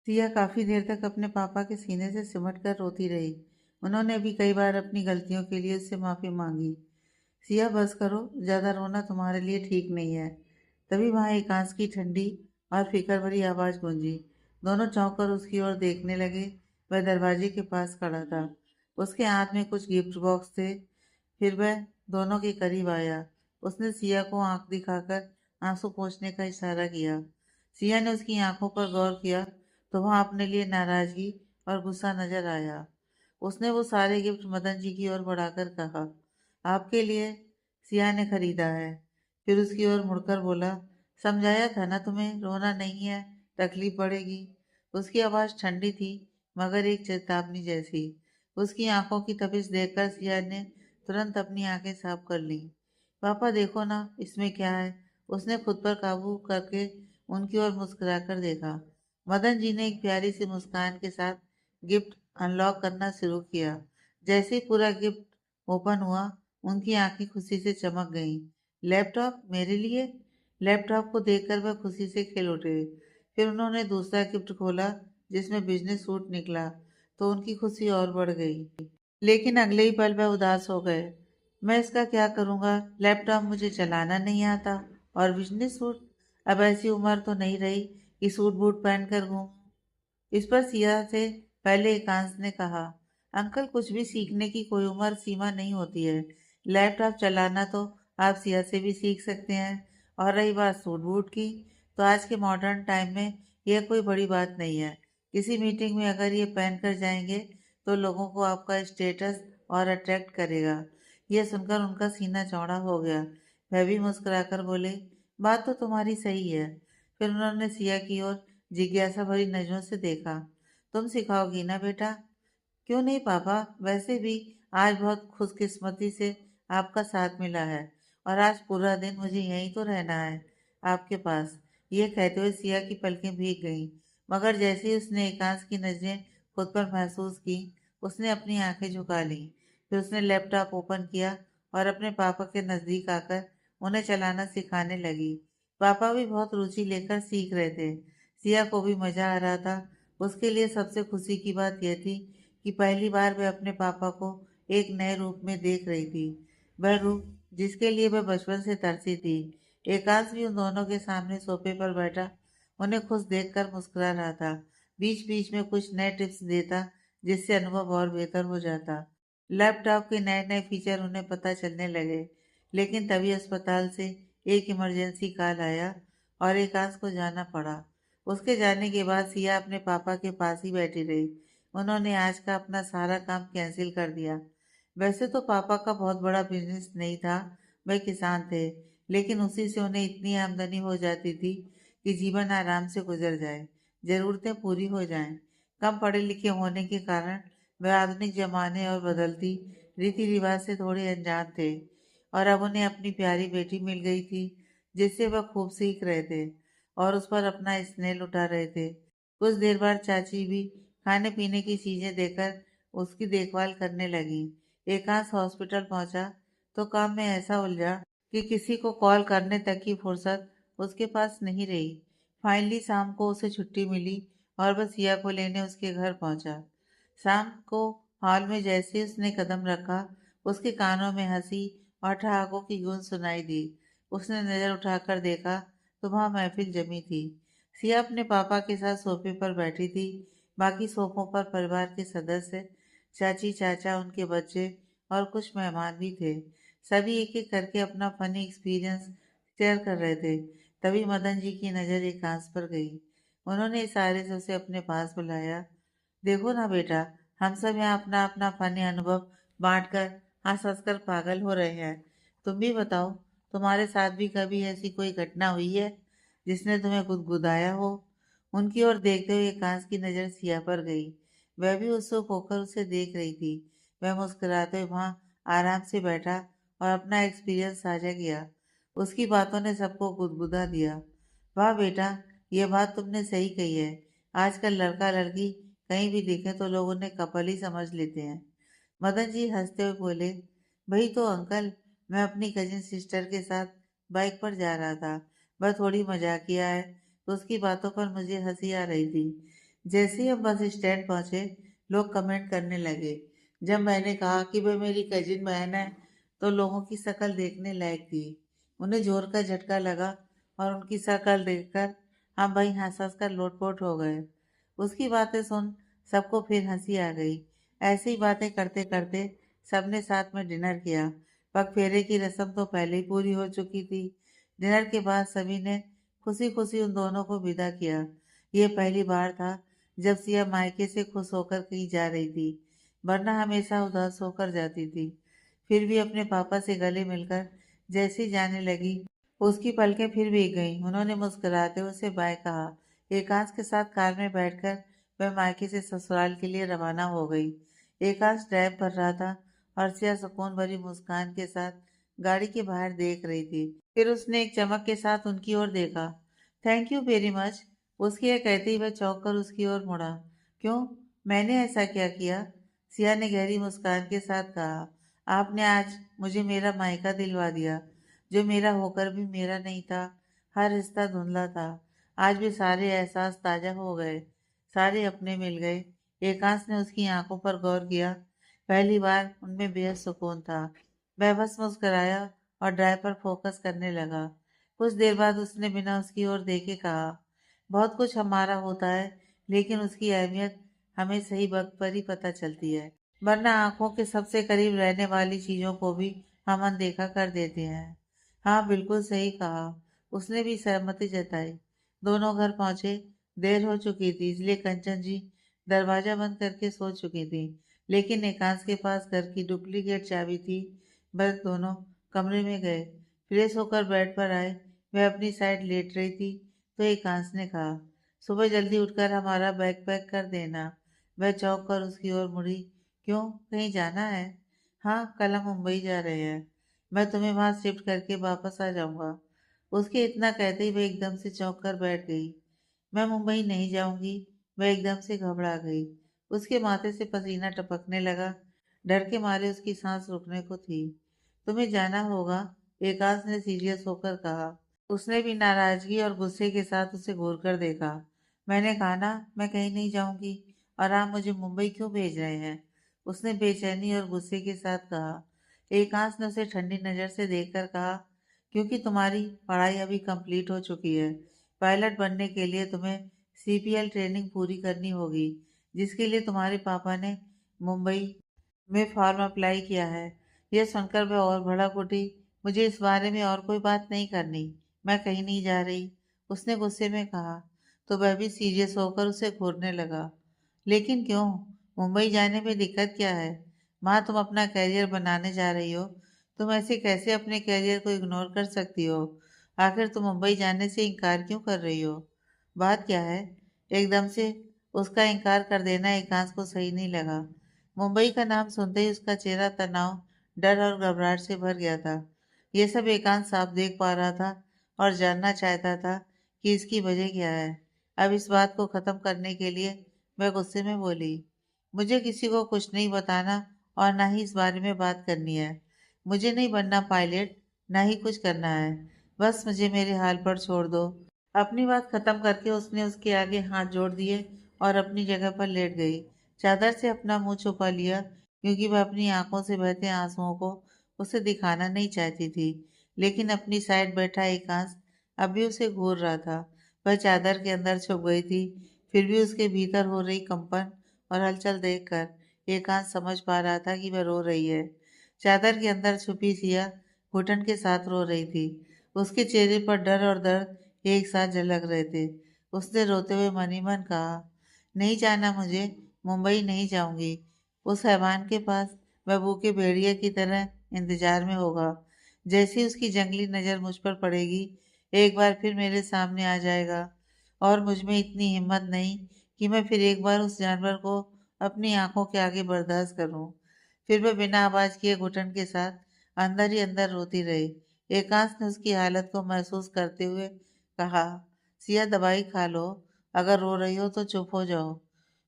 सिया काफी देर तक अपने पापा के सीने से सिमट कर रोती रही। उन्होंने भी कई बार अपनी गलतियों के लिए उससे माफी मांगी। सिया बस करो, ज्यादा रोना तुम्हारे लिए ठीक नहीं है। तभी वहां एकांश की ठंडी और फिक्र भरी आवाज गूंजी। दोनों चौंक कर उसकी ओर देखने लगे। वह दरवाजे के पास खड़ा था। उसके हाथ में कुछ गिफ्ट बॉक्स थे। फिर वह दोनों के करीब आया। उसने सिया को आंख दिखाकर आंसू पोंछने का इशारा किया। सिया ने उसकी आंखों पर गौर किया तो वहां अपने लिए नाराजगी और गुस्सा नजर आया। उसने वो सारे गिफ्ट मदन जी की ओर बढ़ाकर कहा, आपके लिए सिया ने खरीदा है। फिर उसकी ओर मुड़कर बोला, समझाया था ना तुम्हें, रोना नहीं है, तकलीफ बढ़ेगी। उसकी आवाज ठंडी थी मगर एक चेतावनी जैसी। उसकी आंखों की तपिश देखकर सिया ने तुरंत अपनी आंखें साफ कर ली। पापा देखो ना, इसमें क्या है। उसने खुद पर काबू करके उनकी ओर मुस्कुराकर देखा। मदन जी ने एक प्यारी सी मुस्कान के साथ गिफ्ट अनलॉक करना शुरू किया। जैसे ही पूरा गिफ्ट ओपन हुआ, उनकी आंखें खुशी से चमक गईं। लैपटॉप मेरे लिए? लैपटॉप को देखकर वह खुशी से खिल उठे। फिर उन्होंने दूसरा गिफ्ट खोला जिसमें बिजनेस सूट निकला तो उनकी खुशी और बढ़ गई। लेकिन अगले ही पल वह उदास हो गए। मैं इसका क्या करूंगा? लैपटॉप मुझे चलाना नहीं आता, और बिजनेस सूट? अब ऐसी उम्र तो नहीं रही कि सूट बूट पहन कर घूमूं। इस पर सिया से पहले एकांश ने कहा, अंकल कुछ भी सीखने की कोई उम्र सीमा नहीं होती है। लैपटॉप चलाना तो आप सिया से भी सीख सकते हैं। और रही बात सूट बूट की, तो आज के मॉडर्न टाइम में यह कोई बड़ी बात नहीं है। किसी मीटिंग में अगर ये पहन कर जाएंगे तो लोगों को आपका स्टेटस और अट्रैक्ट करेगा। यह सुनकर उनका सीना चौड़ा हो गया। वह भी मुस्कुराकर बोले, बात तो तुम्हारी सही है। फिर उन्होंने सिया की ओर जिज्ञासा भरी नजरों से देखा। तुम सिखाओगी ना बेटा? क्यों नहीं पापा, वैसे भी आज बहुत खुशकिस्मती से आपका साथ मिला है, और आज पूरा दिन मुझे यहीं तो रहना है, आपके पास। ये कहते हुए सिया की पलकें भीग गईं। मगर जैसे ही उसने एकांश की नजरें खुद पर महसूस की, उसने अपनी आंखें झुका लीं। फिर उसने लैपटॉप ओपन किया और अपने पापा के नजदीक आकर उन्हें चलाना सिखाने लगी। पापा भी बहुत रुचि लेकर सीख रहे थे। सिया को भी मजा आ रहा था। उसके लिए सबसे खुशी की बात यह थी कि पहली बार वह अपने पापा को एक नए रूप में देख रही थी। वह रूप जिसके लिए वह बचपन से तरसी थी। एकांश भी उन दोनों के सामने सोफे पर बैठा उन्हें खुश देखकर मुस्कुरा रहा था। बीच बीच में कुछ नए टिप्स देता जिससे अनुभव और बेहतर हो जाता। लैपटॉप के नए नए फीचर उन्हें पता चलने लगे। लेकिन तभी अस्पताल से एक इमरजेंसी कॉल आया और एकांश को जाना पड़ा। उसके जाने के बाद सिया अपने पापा के पास ही बैठी रही। उन्होंने आज का अपना सारा काम कैंसिल कर दिया। वैसे तो पापा का बहुत बड़ा बिजनेस नहीं था, वह किसान थे, लेकिन उसी से उन्हें इतनी आमदनी हो जाती थी कि जीवन आराम से गुजर जाए, जरूरतें पूरी हो जाएं। कम पढ़े लिखे होने के कारण वह आधुनिक जमाने और बदलती रीति रिवाज से थोड़े अनजान थे, और अब उन्हें अपनी प्यारी बेटी मिल गई थी जिससे वह खूब सीख रहे थे और उस पर अपना स्नेह लुटा रहे थे। कुछ देर बाद चाची भी खाने पीने की चीजें देकर उसकी देखभाल करने लगी। एकांश हॉस्पिटल पहुंचा तो काम में ऐसा उलझा कि किसी को कॉल करने तक की फुर्सत उसके पास नहीं रही। फाइनली शाम को उसे छुट्टी मिली और वह सिया को लेने उसके घर पहुंचा। शाम को हॉल में जैसे ही उसने कदम रखा, उसके कानों में हंसी और ठहाकों की गूंज सुनाई दी। उसने नजर उठाकर देखा तो वहां महफिल जमी थी। सिया अपने पापा के साथ सोफे पर बैठी थी। बाकी सोफों पर परिवार के सदस्य, चाची चाचा, उनके बच्चे और कुछ मेहमान भी थे। सभी एक एक करके अपना फनी एक्सपीरियंस शेयर कर रहे थे। तभी मदन जी की नजर एकांश पर गई। उन्होंने इशारे से उसे अपने पास बुलाया। देखो ना बेटा, हम सब यहाँ अपना अपना फनी अनुभव बांटकर हंस हंस कर पागल हो रहे हैं। तुम भी बताओ, तुम्हारे साथ भी कभी ऐसी कोई घटना हुई है जिसने तुम्हें गुदगुदाया हो? उनकी ओर देखते हुए एकांश की नजर सिया पर गई। वह भी उत्सुक होकर उसे देख रही थी। वह मुस्कुराते हुए वहां आराम से बैठा और अपना एक्सपीरियंस साझा किया। उसकी बातों ने सबको गुदगुदा दिया। वाह बेटा, यह बात तुमने सही कही है। आजकल लड़का लड़की कहीं भी दिखे तो लोग उन्हें कपल ही समझ लेते हैं। मदन जी हंसते हुए बोले, वही तो अंकल, मैं अपनी कजिन सिस्टर के साथ बाइक पर जा रहा था। वह थोड़ी मजाकिया है तो उसकी बातों पर मुझे हंसी आ रही थी। जैसे ही हम बस स्टैंड पहुंचे, लोग कमेंट करने लगे। जब मैंने कहा कि वह मेरी कजिन बहन है, तो लोगों की शक्ल देखने लायक थी। उन्हें जोर का झटका लगा और उनकी शक्ल देखकर हम वहीं हंस हंस कर लोटपोट हो गए। उसकी बातें सुन सबको फिर हंसी आ गई। ऐसी ही बातें करते करते सबने साथ में डिनर किया। पग फेरे की रस्म तो पहले ही पूरी हो चुकी थी। डिनर के बाद सभी ने खुशी खुशी उन दोनों को विदा किया। ये पहली बार था जब सिया मायके से खुश होकर कहीं जा रही थी, वरना हमेशा उदास होकर जाती थी। फिर भी अपने पापा से गले मिलकर जैसे ही जाने लगी, उसकी पलकें फिर भीग गईं। उन्होंने मुस्कुराते हुए उसे बाय कहा। एकांश के साथ कार में बैठकर वह मायके से ससुराल के लिए रवाना हो गई। एकांश ड्राइव कर रहा था और सिया सुकून भरी मुस्कान के साथ गाड़ी के बाहर देख रही थी। फिर उसने एक चमक के साथ उनकी ओर देखा। Thank you very much. उसके यह कहते ही वह चौंक कर उसकी ओर मुड़ा। क्यों? मैंने ऐसा क्या किया? सिया ने गहरी मुस्कान के साथ कहा। आपने आज मुझे मेरा मायका दिलवा दिया, जो मेरा होकर भी मेरा नहीं था। हर रिश्ता धुंधला था। आज भी सारे एहसास ताजा हो गए, सारे अपने मिल गए। एकांश ने उसकी आंखों पर गौर किया। पहली बार उनमें बेहद सुकून था। वह बस मुस्कुराया और ड्राइव पर फोकस करने लगा। कुछ देर बाद उसने बिना उसकी ओर देखे कहा, बहुत कुछ हमारा होता है, लेकिन उसकी अहमियत हमें सही वक्त पर ही पता चलती है, वरना आंखों के सबसे करीब रहने वाली चीजों को भी हम अनदेखा कर देते हैं। हाँ, बिल्कुल सही कहा। उसने भी सहमति जताई। दोनों घर पहुंचे। देर हो चुकी थी, इसलिए कंचन जी दरवाजा बंद करके सो चुकी थी, लेकिन एकांश के पास घर की डुप्लीकेट चाबी थी। बस दोनों कमरे में गए। फ्रेश होकर बेड पर आए। वह अपनी साइड लेट रही थी, तो एकांश ने कहा, सुबह जल्दी उठकर हमारा बैग पैक कर देना। वह चौंक कर उसकी ओर मुड़ी। क्यों, कहीं जाना है? हाँ, कल हम मुंबई जा रहे हैं। मैं तुम्हें वहां शिफ्ट करके वापस आ जाऊंगा। उसके इतना कहते ही वह एकदम से चौंक कर बैठ गई। मैं मुंबई नहीं जाऊंगी। वह एकदम से घबरा गई। उसके माथे से पसीना टपकने लगा। डर के मारे उसकी सांस रुकने को थी। तुम्हें जाना होगा, एकांश ने सीरियस होकर कहा। उसने भी नाराजगी और गुस्से के साथ उसे घूर कर देखा। मैंने कहा ना, मैं कहीं नहीं जाऊंगी, और आप मुझे मुंबई क्यों भेज रहे हैं? उसने बेचैनी और गुस्से के साथ कहा। एकांश ने उसे ठंडी नजर से देखकर कहा, क्योंकि तुम्हारी पढ़ाई अभी कंप्लीट हो चुकी है। पायलट बनने के लिए तुम्हें सीपीएल ट्रेनिंग पूरी करनी होगी, जिसके लिए तुम्हारे पापा ने मुंबई में फॉर्म अप्लाई किया है। यह सुनकर वह और भड़क उठी। मुझे इस बारे में और कोई बात नहीं करनी। मैं कहीं नहीं जा रही। उसने गुस्से में कहा। तो वह भी सीरियस होकर उसे घूरने लगा। लेकिन क्यों? मुंबई जाने में दिक्कत क्या है? माँ, तुम अपना कैरियर बनाने जा रही हो। तुम ऐसे कैसे अपने कैरियर को इग्नोर कर सकती हो? आखिर तुम मुंबई जाने से इनकार क्यों कर रही हो? बात क्या है? एकदम से उसका इनकार कर देना एकांश को सही नहीं लगा। मुंबई का नाम सुनते ही उसका चेहरा तनाव, डर और घबराहट से भर गया था। ये सब एकांत साफ देख पा रहा था और जानना चाहता था कि इसकी वजह क्या है। अब इस बात को खत्म करने के लिए वह गुस्से में बोली, मुझे किसी को कुछ नहीं बताना और ना ही इस बारे में बात करनी है। मुझे नहीं बनना पायलट, ना ही कुछ करना है। बस मुझे मेरे हाल पर छोड़ दो। अपनी बात खत्म करके उसने उसके आगे हाथ जोड़ दिए और अपनी जगह पर लेट गई। चादर से अपना मुंह छुपा लिया, क्योंकि वह अपनी आंखों से बहते आंसुओं को उसे दिखाना नहीं चाहती थी। लेकिन अपनी साइड बैठा एकांश अब भी उसे घूर रहा था। वह चादर के अंदर छुप गई थी। फिर भी उसके भीतर हो रही कंपन और हलचल देखकर एकांश समझ पा रहा था कि वह रो रही है। चादर के अंदर छुपी सिया घुटन के साथ रो रही थी। उसके चेहरे पर डर और दर्द एक साथ झलक रहे थे। उसने रोते हुए मन ही मन कहा, नहीं जाना मुझे, मुंबई नहीं जाऊंगी। उस हैवान के पास वह भूखे भेड़िए की तरह इंतजार में होगा। जैसी उसकी जंगली नज़र मुझ पर पड़ेगी, एक बार फिर मेरे सामने आ जाएगा। और मुझ में इतनी हिम्मत नहीं कि मैं फिर एक बार उस जानवर को अपनी आंखों के आगे बर्दाश्त करूं। फिर वह बिना आवाज किए घुटन के साथ अंदर ही अंदर रोती रही। एकांश ने उसकी हालत को महसूस करते हुए कहा, सिया, दवाई खा लो। अगर रो रही हो तो चुप हो जाओ।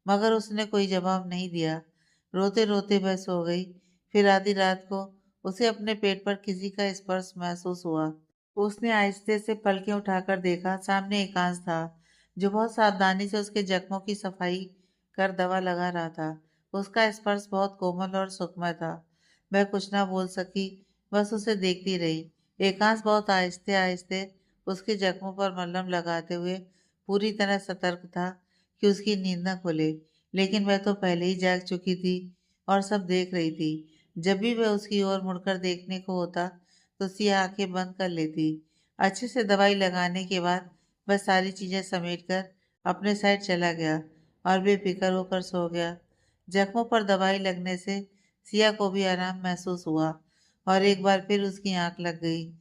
मगर उसने कोई जवाब नहीं दिया। रोते रोते वह सो गई। फिर आधी रात को उसे अपने पेट पर किसी का स्पर्श महसूस हुआ। उसने आहिस्ते से पलकें उठाकर देखा। सामने एकांश था। जो बहुत सावधानी से उसके जख्मों की सफाई कर दवा लगा रहा था। उसका स्पर्श बहुत कोमल और सुखमय था। मैं कुछ ना बोल सकी, बस उसे देखती रही। एकांश बहुत आहिस्ते आहिस्ते उसके जख्मों पर मलहम लगाते हुए पूरी तरह सतर्क था कि उसकी नींद न खुले। लेकिन वह तो पहले ही जाग चुकी थी और सब देख रही थी। जब भी वह उसकी ओर मुड़कर देखने को होता तो सिया आंखें बंद कर लेती। अच्छे से दवाई लगाने के बाद वह सारी चीजें समेटकर अपने साइड चला गया और बेफिक्र होकर सो गया। जख्मों पर दवाई लगने से सिया को भी आराम महसूस हुआ और एक बार फिर उसकी आंख लग गई।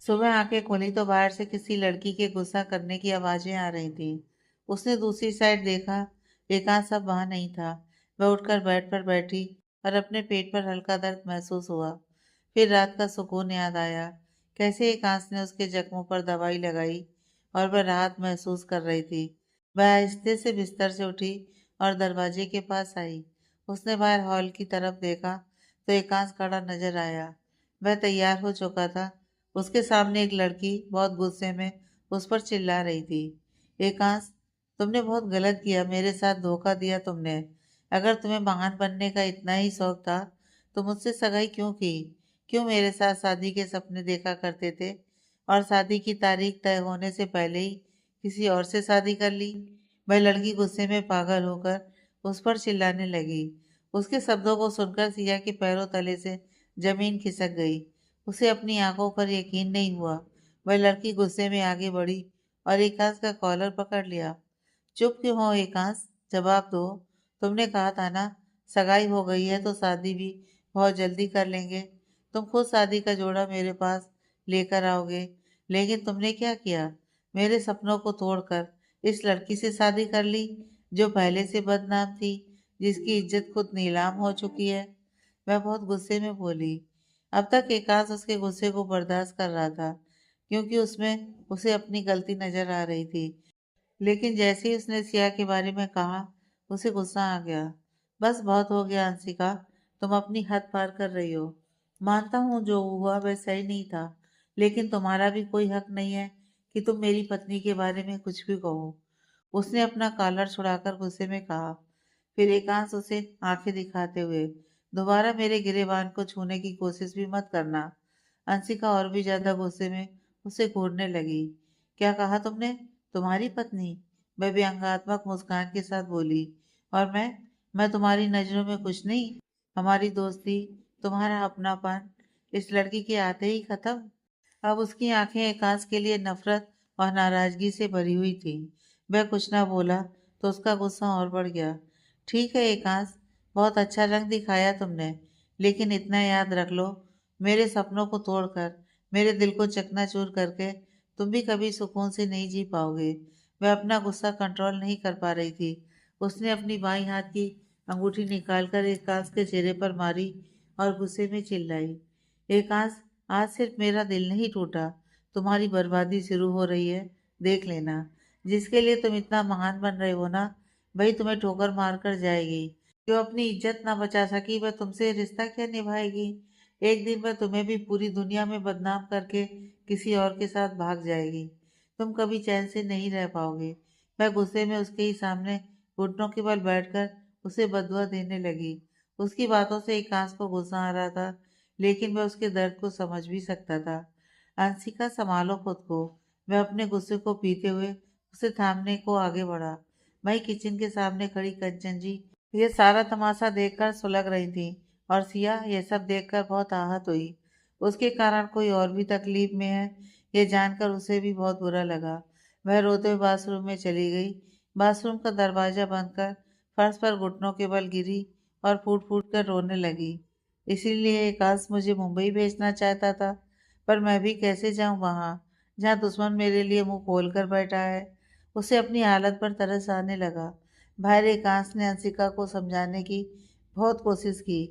सुबह आंखें खोली तो बाहर से किसी लड़की के गुस्सा करने की आवाजें आ रही थीं। उसने दूसरी साइड देखा, एकांत सब वहां नहीं था। वह उठकर बेड पर बैठी और अपने पेट पर हल्का दर्द महसूस हुआ। फिर रात का सुकून याद आया। कैसे एकांत ने उसके जख्मों पर दवाई लगाई और वह राहत महसूस कर रही थी। वह आहिस्ते से बिस्तर से उठी और दरवाजे के पास आई। उसने बाहर हॉल की तरफ देखा तो एकांत खड़ा नजर आया। वह तैयार हो चुका था। उसके सामने एक लड़की बहुत गुस्से में उस पर चिल्ला रही थी। एकांश, तुमने बहुत गलत किया, मेरे साथ धोखा दिया तुमने। अगर तुम्हें महान बनने का इतना ही शौक था तो मुझसे सगाई क्यों की? क्यों मेरे साथ शादी के सपने देखा करते थे और शादी की तारीख तय होने से पहले ही किसी और से शादी कर ली? वह लड़की गुस्से में पागल होकर उस पर चिल्लाने लगी। उसके शब्दों को सुनकर सिया के पैरों तले से जमीन खिसक गई। उसे अपनी आंखों पर यकीन नहीं हुआ। वह लड़की गुस्से में आगे बढ़ी और एकांश का कॉलर पकड़ लिया। चुप क्यों हो एकांश? जवाब दो। तुमने कहा था ना, सगाई हो गई है तो शादी भी बहुत जल्दी कर लेंगे। तुम खुद शादी का जोड़ा मेरे पास लेकर आओगे। लेकिन तुमने क्या किया? मेरे सपनों को तोड़कर इस लड़की से शादी कर ली जो पहले से बदनाम थी, जिसकी इज्जत खुद नीलाम हो चुकी है। वह बहुत गुस्से में बोली। अब तक एकांश उसके गुस्से को बर्दाश्त कर रहा था क्योंकि उसमें उसे अपनी गलती नजर आ रही थी। लेकिन जैसे ही उसने सिया के बारे में कहा, उसे गुस्सा आ गया। बस बहुत हो गया अंशिका, तुम अपनी हद पार कर रही हो। मानता हूँ जो हुआ वह सही नहीं था, लेकिन तुम्हारा भी कोई हक नहीं है कि तुम मेरी पत्नी के बारे में कुछ भी कहो। उसने अपना कॉलर छुड़ाकर गुस्से में कहा। फिर एकांश उसे आंखें दिखाते हुए, दोबारा मेरे गिरेबान को छूने की कोशिश भी मत करना। अंशिका और भी ज्यादा गुस्से में उसे घूरने लगी। क्या कहा तुमने? तुम्हारी पत्नी? वह व्यंग्यात्मक मुस्कान के साथ बोली। और मैं तुम्हारी नजरों में कुछ नहीं? हमारी दोस्ती, तुम्हारा अपनापन इस लड़की के आते ही खत्म। अब उसकी आंखें एकांश के लिए नफरत और नाराजगी से भरी हुई थी। वह कुछ ना बोला तो उसका गुस्सा और बढ़ गया। ठीक है एकांश, बहुत अच्छा रंग दिखाया तुमने, लेकिन इतना याद रख लो, मेरे सपनों को तोड़कर, मेरे दिल को चकनाचूर करके तुम भी कभी सुकून से नहीं जी पाओगे। वह अपना गुस्सा कंट्रोल नहीं कर पा रही थी। उसने अपनी बाईं हाथ की अंगूठी निकालकर एकांश के चेहरे पर मारी और गुस्से में चिल्लाई। एकांश, आज सिर्फ मेरा दिल नहीं टूटा, तुम्हारी बर्बादी शुरू हो रही है। देख लेना, जिसके लिए तुम इतना महान बन रहे हो ना, वही तुम्हें ठोकर मार कर जाएगी। जो अपनी इज्जत ना बचा सकी वह तुमसे रिश्ता क्या निभाएगी? एक दिन वह तुम्हें भी पूरी दुनिया में बदनाम करके किसी और के साथ भाग जाएगी। तुम कभी चैन से नहीं रह पाओगे। वह गुस्से में उसके ही सामने घुटनों के बल बैठकर उसे बदुआ देने लगी। उसकी बातों से एकांश को गुस्सा आ रहा था, लेकिन वह उसके दर्द को समझ भी सकता था। अंशिका, संभालो खुद को। वह अपने गुस्से को पीते हुए उसे थामने को आगे बढ़ा। वही किचन के सामने खड़ी कंचन जी ये सारा तमाशा देखकर सुलग रही थी और सिया यह सब देखकर बहुत आहत हुई। उसके कारण कोई और भी तकलीफ में है, ये जानकर उसे भी बहुत बुरा लगा। वह रोते हुए बाथरूम में चली गई। बाथरूम का दरवाजा बंद कर फर्श पर घुटनों के बल गिरी और फूट फूट कर रोने लगी। इसीलिए आकाश मुझे मुंबई भेजना चाहता था, पर मैं भी कैसे जाऊं वहां जहां दुश्मन मेरे लिए मुंह खोल कर बैठा है। उसे अपनी हालत पर तरस आने लगा। भाई एकांश ने अंशिका को समझाने की बहुत कोशिश की,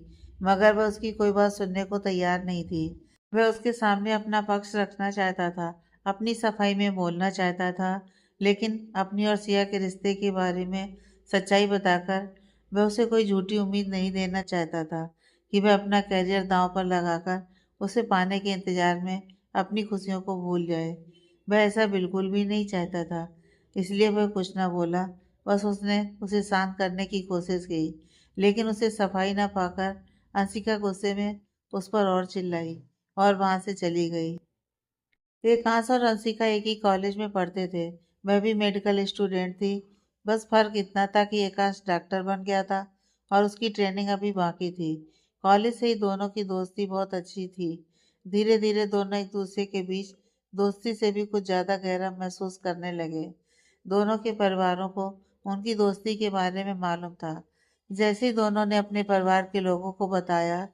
मगर वह उसकी कोई बात सुनने को तैयार नहीं थी। वह उसके सामने अपना पक्ष रखना चाहता था, अपनी सफाई में बोलना चाहता था, लेकिन अपनी और सिया के रिश्ते के बारे में सच्चाई बताकर वह उसे कोई झूठी उम्मीद नहीं देना चाहता था कि वह अपना करियर दांव पर लगाकर उसे पाने के इंतजार में अपनी खुशियों को भूल जाए। वह ऐसा बिल्कुल भी नहीं चाहता था, इसलिए वह कुछ न बोला। बस उसने उसे शांत करने की कोशिश की, लेकिन उसे सफाई न पाकर अंशिका गुस्से में उस पर और चिल्लाई और वहां से चली गई। एकांश और अंशिका एक ही कॉलेज में पढ़ते थे। मैं भी मेडिकल स्टूडेंट थी। बस फर्क इतना था कि एकांश डॉक्टर बन गया था और उसकी ट्रेनिंग अभी बाकी थी। कॉलेज से ही दोनों की दोस्ती बहुत अच्छी थी। धीरे धीरे दोनों एक दूसरे के बीच दोस्ती से भी कुछ ज़्यादा गहरा महसूस करने लगे। दोनों के परिवारों को उनकी दोस्ती के बारे में मालूम था। जैसे ही दोनों ने अपने परिवार के लोगों को बताया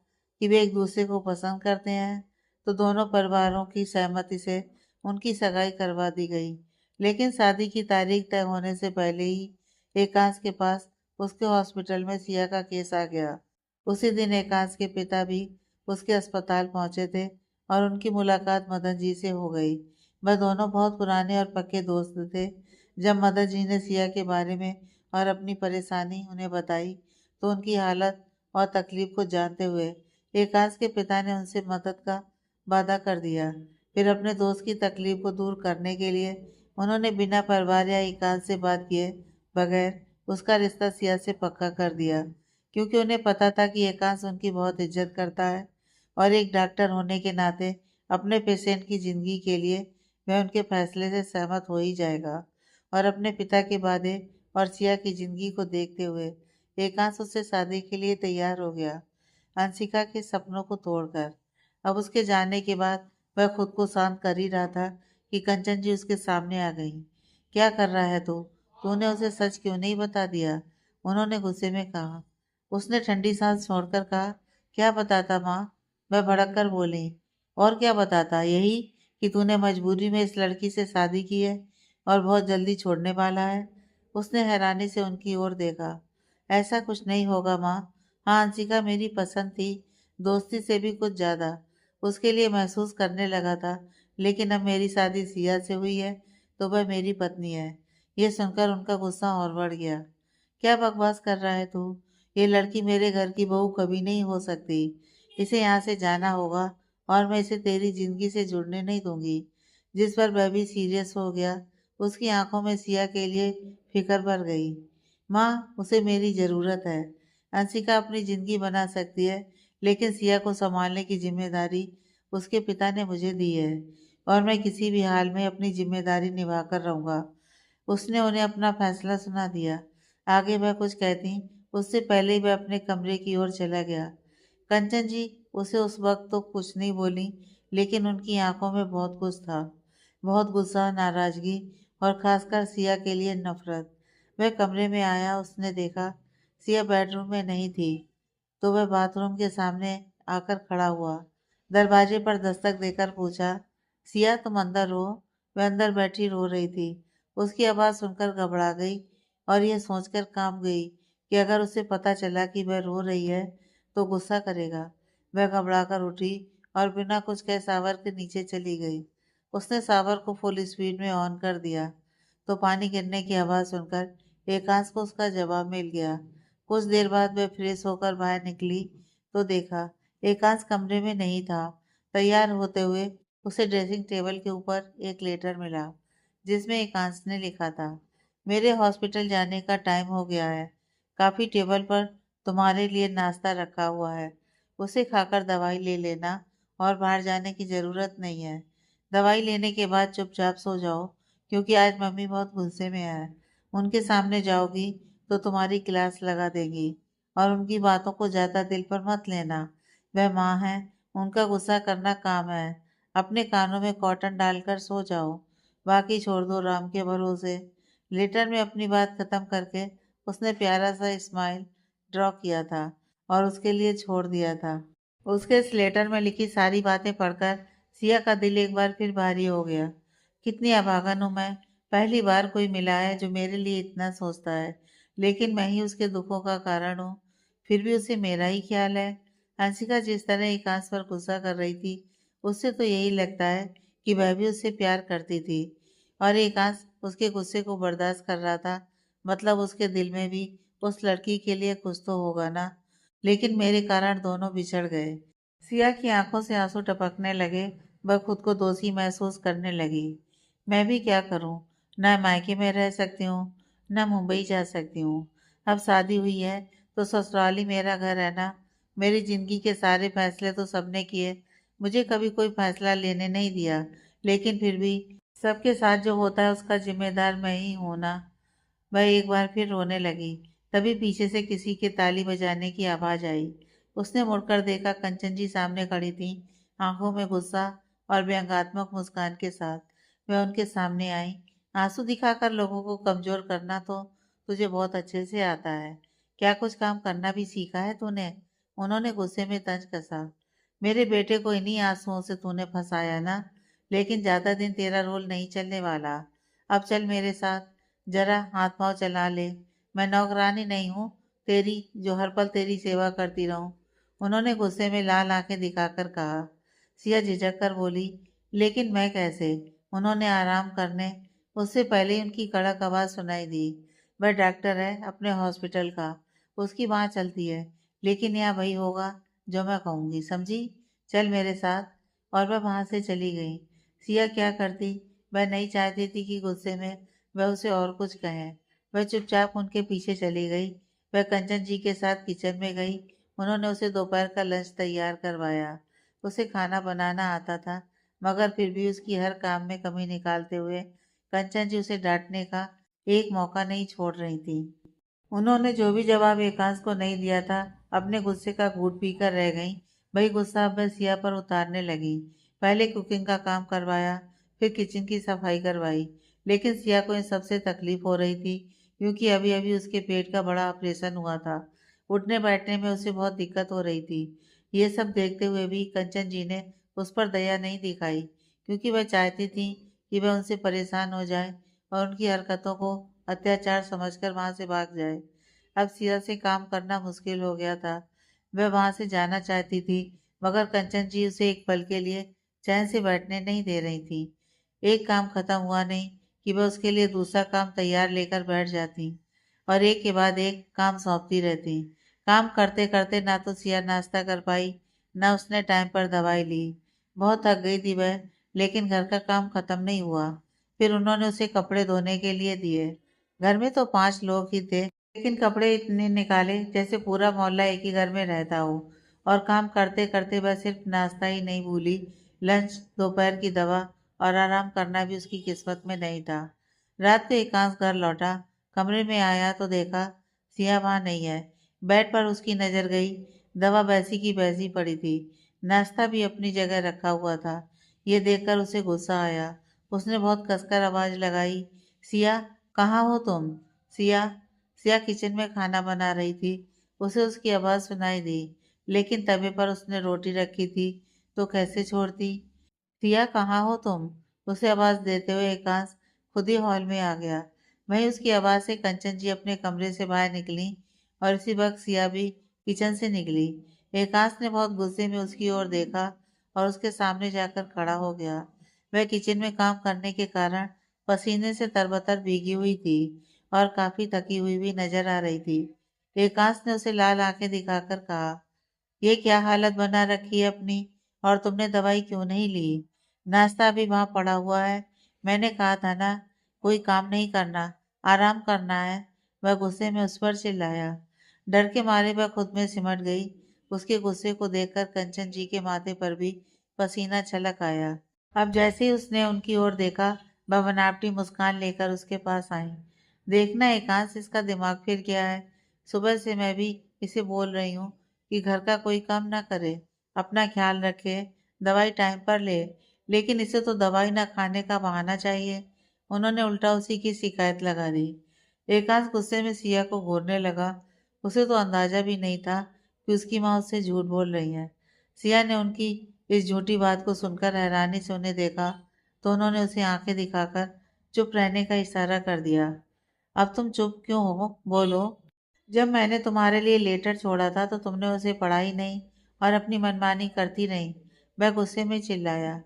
कि वे एक दूसरे को पसंद करते हैं, तो दोनों परिवारों की सहमति से उनकी सगाई करवा दी गई। लेकिन शादी की तारीख तय होने से पहले ही एकांश के पास उसके हॉस्पिटल में सिया का केस आ गया। उसी दिन एकांश के पिता भी उसके अस्पताल पहुंचे थे और उनकी मुलाकात मदन जी से हो गई। वह दोनों बहुत पुराने और पक्के दोस्त थे। जब मदन जी ने सिया के बारे में और अपनी परेशानी उन्हें बताई, तो उनकी हालत और तकलीफ को जानते हुए एकांश के पिता ने उनसे मदद का वादा कर दिया। फिर अपने दोस्त की तकलीफ को दूर करने के लिए उन्होंने बिना परिवार या एकांश से बात किए बगैर उसका रिश्ता सिया से पक्का कर दिया, क्योंकि उन्हें पता था कि एकांश उनकी बहुत इज्जत करता है और एक डॉक्टर होने के नाते अपने पेशेंट की जिंदगी के लिए वह उनके फैसले से सहमत हो ही जाएगा। और अपने पिता के वादे और सिया की जिंदगी को देखते हुए एकांश उससे शादी के लिए तैयार हो गया, अंशिका के सपनों को तोड़कर। अब उसके जाने के बाद वह खुद को शांत कर ही रहा था कि कंचन जी उसके सामने आ गई। क्या कर रहा है तू? तूने उसे सच क्यों नहीं बता दिया? उन्होंने गुस्से में कहा। उसने ठंडी सांस छोड़कर कहा, क्या बताता माँ? मैं भड़क कर बोली। और क्या बताता? यही कि तूने मजबूरी में इस लड़की से शादी की है और बहुत जल्दी छोड़ने वाला है। उसने हैरानी से उनकी ओर देखा। ऐसा कुछ नहीं होगा माँ। हाँ, अंशिका मेरी पसंद थी, दोस्ती से भी कुछ ज्यादा। उसके लिए महसूस करने लगा था, लेकिन अब मेरी शादी सिया से हुई है तो वह मेरी पत्नी है। ये सुनकर उनका गुस्सा और बढ़ गया। क्या बकवास कर रहा है तू? ये लड़की मेरे घर की बहू कभी नहीं हो सकती। इसे यहाँ से जाना होगा और मैं इसे तेरी जिंदगी से जुड़ने नहीं दूंगी। जिस पर वह भी सीरियस हो गया। उसकी आंखों में सिया के लिए फिक्र भर गई। माँ, उसे मेरी जरूरत है। अंशिका अपनी जिंदगी बना सकती है, लेकिन सिया को संभालने की जिम्मेदारी उसके पिता ने मुझे दी है और मैं किसी भी हाल में अपनी जिम्मेदारी निभाकर रहूंगा। उसने उन्हें अपना फैसला सुना दिया। आगे वह कुछ कहती उससे पहले ही वह अपने कमरे की ओर चला गया। कंचन जी उसे उस वक्त तो कुछ नहीं बोली, लेकिन उनकी आंखों में बहुत कुछ था। बहुत गुस्सा, नाराजगी और खासकर सिया के लिए नफरत। वह कमरे में आया, उसने देखा सिया बेडरूम में नहीं थी, तो वह बाथरूम के सामने आकर खड़ा हुआ। दरवाजे पर दस्तक देकर पूछा, सिया तुम अंदर हो? वह अंदर बैठी रो रही थी। उसकी आवाज़ सुनकर घबरा गई और यह सोचकर कांप गई कि अगर उसे पता चला कि वह रो रही है तो गुस्सा करेगा। वह घबरा कर उठी और बिना कुछ कहे शावर के नीचे चली गई। उसने शावर को फुल स्पीड में ऑन कर दिया तो पानी गिरने की आवाज़ सुनकर एकांश को उसका जवाब मिल गया। कुछ देर बाद वह फ्रेश होकर बाहर निकली तो देखा एकांश कमरे में नहीं था। तैयार होते हुए उसे ड्रेसिंग टेबल के ऊपर एक लेटर मिला, जिसमें एकांश ने लिखा था, मेरे हॉस्पिटल जाने का टाइम हो गया है। काफ़ी टेबल पर तुम्हारे लिए नाश्ता रखा हुआ है। उसे खाकर दवाई ले लेना और बाहर जाने की ज़रूरत नहीं है। दवाई लेने के बाद चुपचाप सो जाओ, क्योंकि आज मम्मी बहुत गुस्से में है। उनके सामने जाओगी तो तुम्हारी क्लास लगा देगी और उनकी बातों को ज़्यादा दिल पर मत लेना। वह माँ है, उनका गुस्सा करना काम है। अपने कानों में कॉटन डालकर सो जाओ, बाकी छोड़ दो राम के भरोसे। लेटर में अपनी बात खत्म करके उसने प्यारा सा स्माइल ड्रॉ किया था और उसके लिए छोड़ दिया था। उसके इस लेटर में लिखी सारी बातें पढ़कर सिया का दिल एक बार फिर भारी हो गया। कितनी अभागन हूँ मैं। पहली बार कोई मिला है जो मेरे लिए इतना सोचता है, लेकिन मैं ही उसके दुखों का कारण हूँ। फिर भी उसे मेरा ही ख्याल है। हंसिका जिस तरह एकांश पर गुस्सा कर रही थी, उससे तो यही लगता है कि वह भी उससे प्यार करती थी और एकांश उसके गुस्से को बर्दाश्त कर रहा था। मतलब उसके दिल में भी उस लड़की के लिए कुछ तो होगा ना। लेकिन मेरे कारण दोनों बिछड़ गए। सिया की आंखों से आंसू टपकने लगे। वह खुद को दोषी महसूस करने लगी। मैं भी क्या करूं? न मायके में रह सकती हूँ, न मुंबई जा सकती हूँ। अब शादी हुई है तो ससुराल ही मेरा घर है ना। मेरी जिंदगी के सारे फैसले तो सबने किए, मुझे कभी कोई फैसला लेने नहीं दिया। लेकिन फिर भी सबके साथ जो होता है उसका जिम्मेदार मैं ही हूं ना। वह एक बार फिर रोने लगी। तभी पीछे से किसी के ताली बजाने की आवाज आई। उसने मुड़कर देखा, कंचन जी सामने खड़ी थी, आंखों में गुस्सा और व्यंग्यात्मक मुस्कान के साथ। वह उनके सामने आई। आंसू दिखाकर लोगों को कमजोर करना तो तुझे बहुत अच्छे से आता है। क्या कुछ काम करना भी सीखा है तूने? उन्होंने गुस्से में तंज कसा। मेरे बेटे को इन्हीं आंसुओं से तूने फंसाया ना। लेकिन ज्यादा दिन तेरा रोल नहीं चलने वाला। अब चल मेरे साथ, जरा हाथ पांव चला ले। मैं नौकरानी नहीं हूँ तेरी, जो हर पल तेरी सेवा करती रहूं। उन्होंने गुस्से में लाल आंखें दिखाकर कहा। सिया झिझक कर बोली, लेकिन मैं कैसे? उन्होंने आराम करने उससे पहले ही उनकी कड़क आवाज सुनाई दी। वह डॉक्टर है अपने हॉस्पिटल का, उसकी वहाँ चलती है। लेकिन यहाँ वही होगा जो मैं कहूँगी, समझी? चल मेरे साथ। और वह वहाँ से चली गई। सिया क्या करती? वह नहीं चाहती थी कि गुस्से में वह उसे और कुछ कहे। वह चुपचाप उनके पीछे चली गई। वह कंचन जी के साथ किचन में गई। उन्होंने उसे दोपहर का लंच तैयार करवाया। उसे खाना बनाना आता था, मगर फिर भी उसकी हर काम में कमी निकालते हुए कंचन जी उसे डांटने का एक मौका नहीं छोड़ रही थी। उन्होंने जो भी जवाब एकांश को नहीं दिया था, अपने गुस्से का घूंट पीकर रह गईं। वही गुस्सा अब वह सिया पर उतारने लगी। पहले कुकिंग का काम करवाया, फिर किचन की सफाई करवाई। लेकिन सिया को इन सबसे तकलीफ हो रही थी, क्योंकि अभी अभी उसके पेट का बड़ा ऑपरेशन हुआ था। उठने बैठने में उसे बहुत दिक्कत हो रही थी। ये सब देखते हुए भी कंचन जी ने उस पर दया नहीं दिखाई, क्योंकि वह चाहती थी कि वह उनसे परेशान हो जाए और उनकी हरकतों को अत्याचार समझकर वहां से भाग जाए। अब सिया से काम करना मुश्किल हो गया था। वह वहां से जाना चाहती थी, मगर कंचन जी उसे एक पल के लिए चैन से बैठने नहीं दे रही थी। एक काम खत्म हुआ नहीं कि वह उसके लिए दूसरा काम तैयार लेकर बैठ जाती और एक के बाद एक काम सौंपती रहती। काम करते करते ना तो सिया नाश्ता कर पाई, ना उसने टाइम पर दवाई ली। बहुत थक गई थी वह, लेकिन घर का काम खत्म नहीं हुआ। फिर उन्होंने उसे कपड़े धोने के लिए दिए। घर में तो 5 लोग ही थे, लेकिन कपड़े इतने निकाले जैसे पूरा मोहल्ला एक ही घर में रहता हो। और काम करते करते वह सिर्फ नाश्ता ही नहीं भूली, लंच, दोपहर की दवा और आराम करना भी उसकी किस्मत में नहीं था। रात को एकांश घर लौटा। कमरे में आया तो देखा सिया वहां नहीं है। बेड पर उसकी नजर गई। दवा वैसी की वैसी पड़ी थी। नाश्ता भी अपनी जगह रखा हुआ था। ये देखकर उसे गुस्सा आया। उसने बहुत कसकर आवाज लगाई, सिया, कहाँ हो तुम? सिया। सिया किचन में खाना बना रही थी। उसे उसकी आवाज सुनाई दी, लेकिन तवे पर उसने रोटी रखी थी तो कैसे छोड़ती। सिया, कहाँ हो तुम? उसे आवाज देते हुए एकांश खुद ही हॉल में आ गया। वहीं उसकी आवाज से कंचन जी अपने कमरे से बाहर निकली और इसी वक्त सिया भी किचन से निकली। एकांश ने बहुत गुस्से में उसकी ओर देखा और उसके सामने जाकर खड़ा हो गया। वह किचन में काम करने के कारण पसीने से तरबतर भीगी हुई थी और काफी थकी हुई भी नजर आ रही थी। एकांश ने उसे लाल आंखें दिखाकर कहा, ये क्या हालत बना रखी है अपनी? और तुमने दवाई क्यों नहीं ली? नाश्ता भी वहां पड़ा हुआ है। मैंने कहा था ना, कोई काम नहीं करना, आराम करना है। वह गुस्से में उस पर चिल्लाया। डर के मारे वह खुद में सिमट गई। उसके गुस्से को देखकर कंचन जी के माथे पर भी पसीना छलक आया। अब जैसे ही उसने उनकी ओर देखा, वह बनावटी मुस्कान लेकर उसके पास आई। देखना एकांश, इसका दिमाग फिर गया है। सुबह से मैं भी इसे बोल रही हूँ कि घर का कोई काम ना करे, अपना ख्याल रखे, दवाई टाइम पर ले, लेकिन इसे तो दवाई ना खाने का बहाना चाहिए। उन्होंने उल्टा उसी की शिकायत लगा दी। एकांश गुस्से में सिया को घूरने लगा। उसे तो अंदाजा भी नहीं था कि उसकी माँ उससे झूठ बोल रही है। सिया ने उनकी इस झूठी बात को सुनकर हैरानी से उन्हें देखा, तो उन्होंने उसे आंखें दिखाकर चुप रहने का इशारा कर दिया। अब तुम चुप क्यों हो, बोलो। जब मैंने तुम्हारे लिए लेटर छोड़ा था तो तुमने उसे पढ़ा ही नहीं और अपनी मनमानी करती रही। वह गुस्से में चिल्लाया।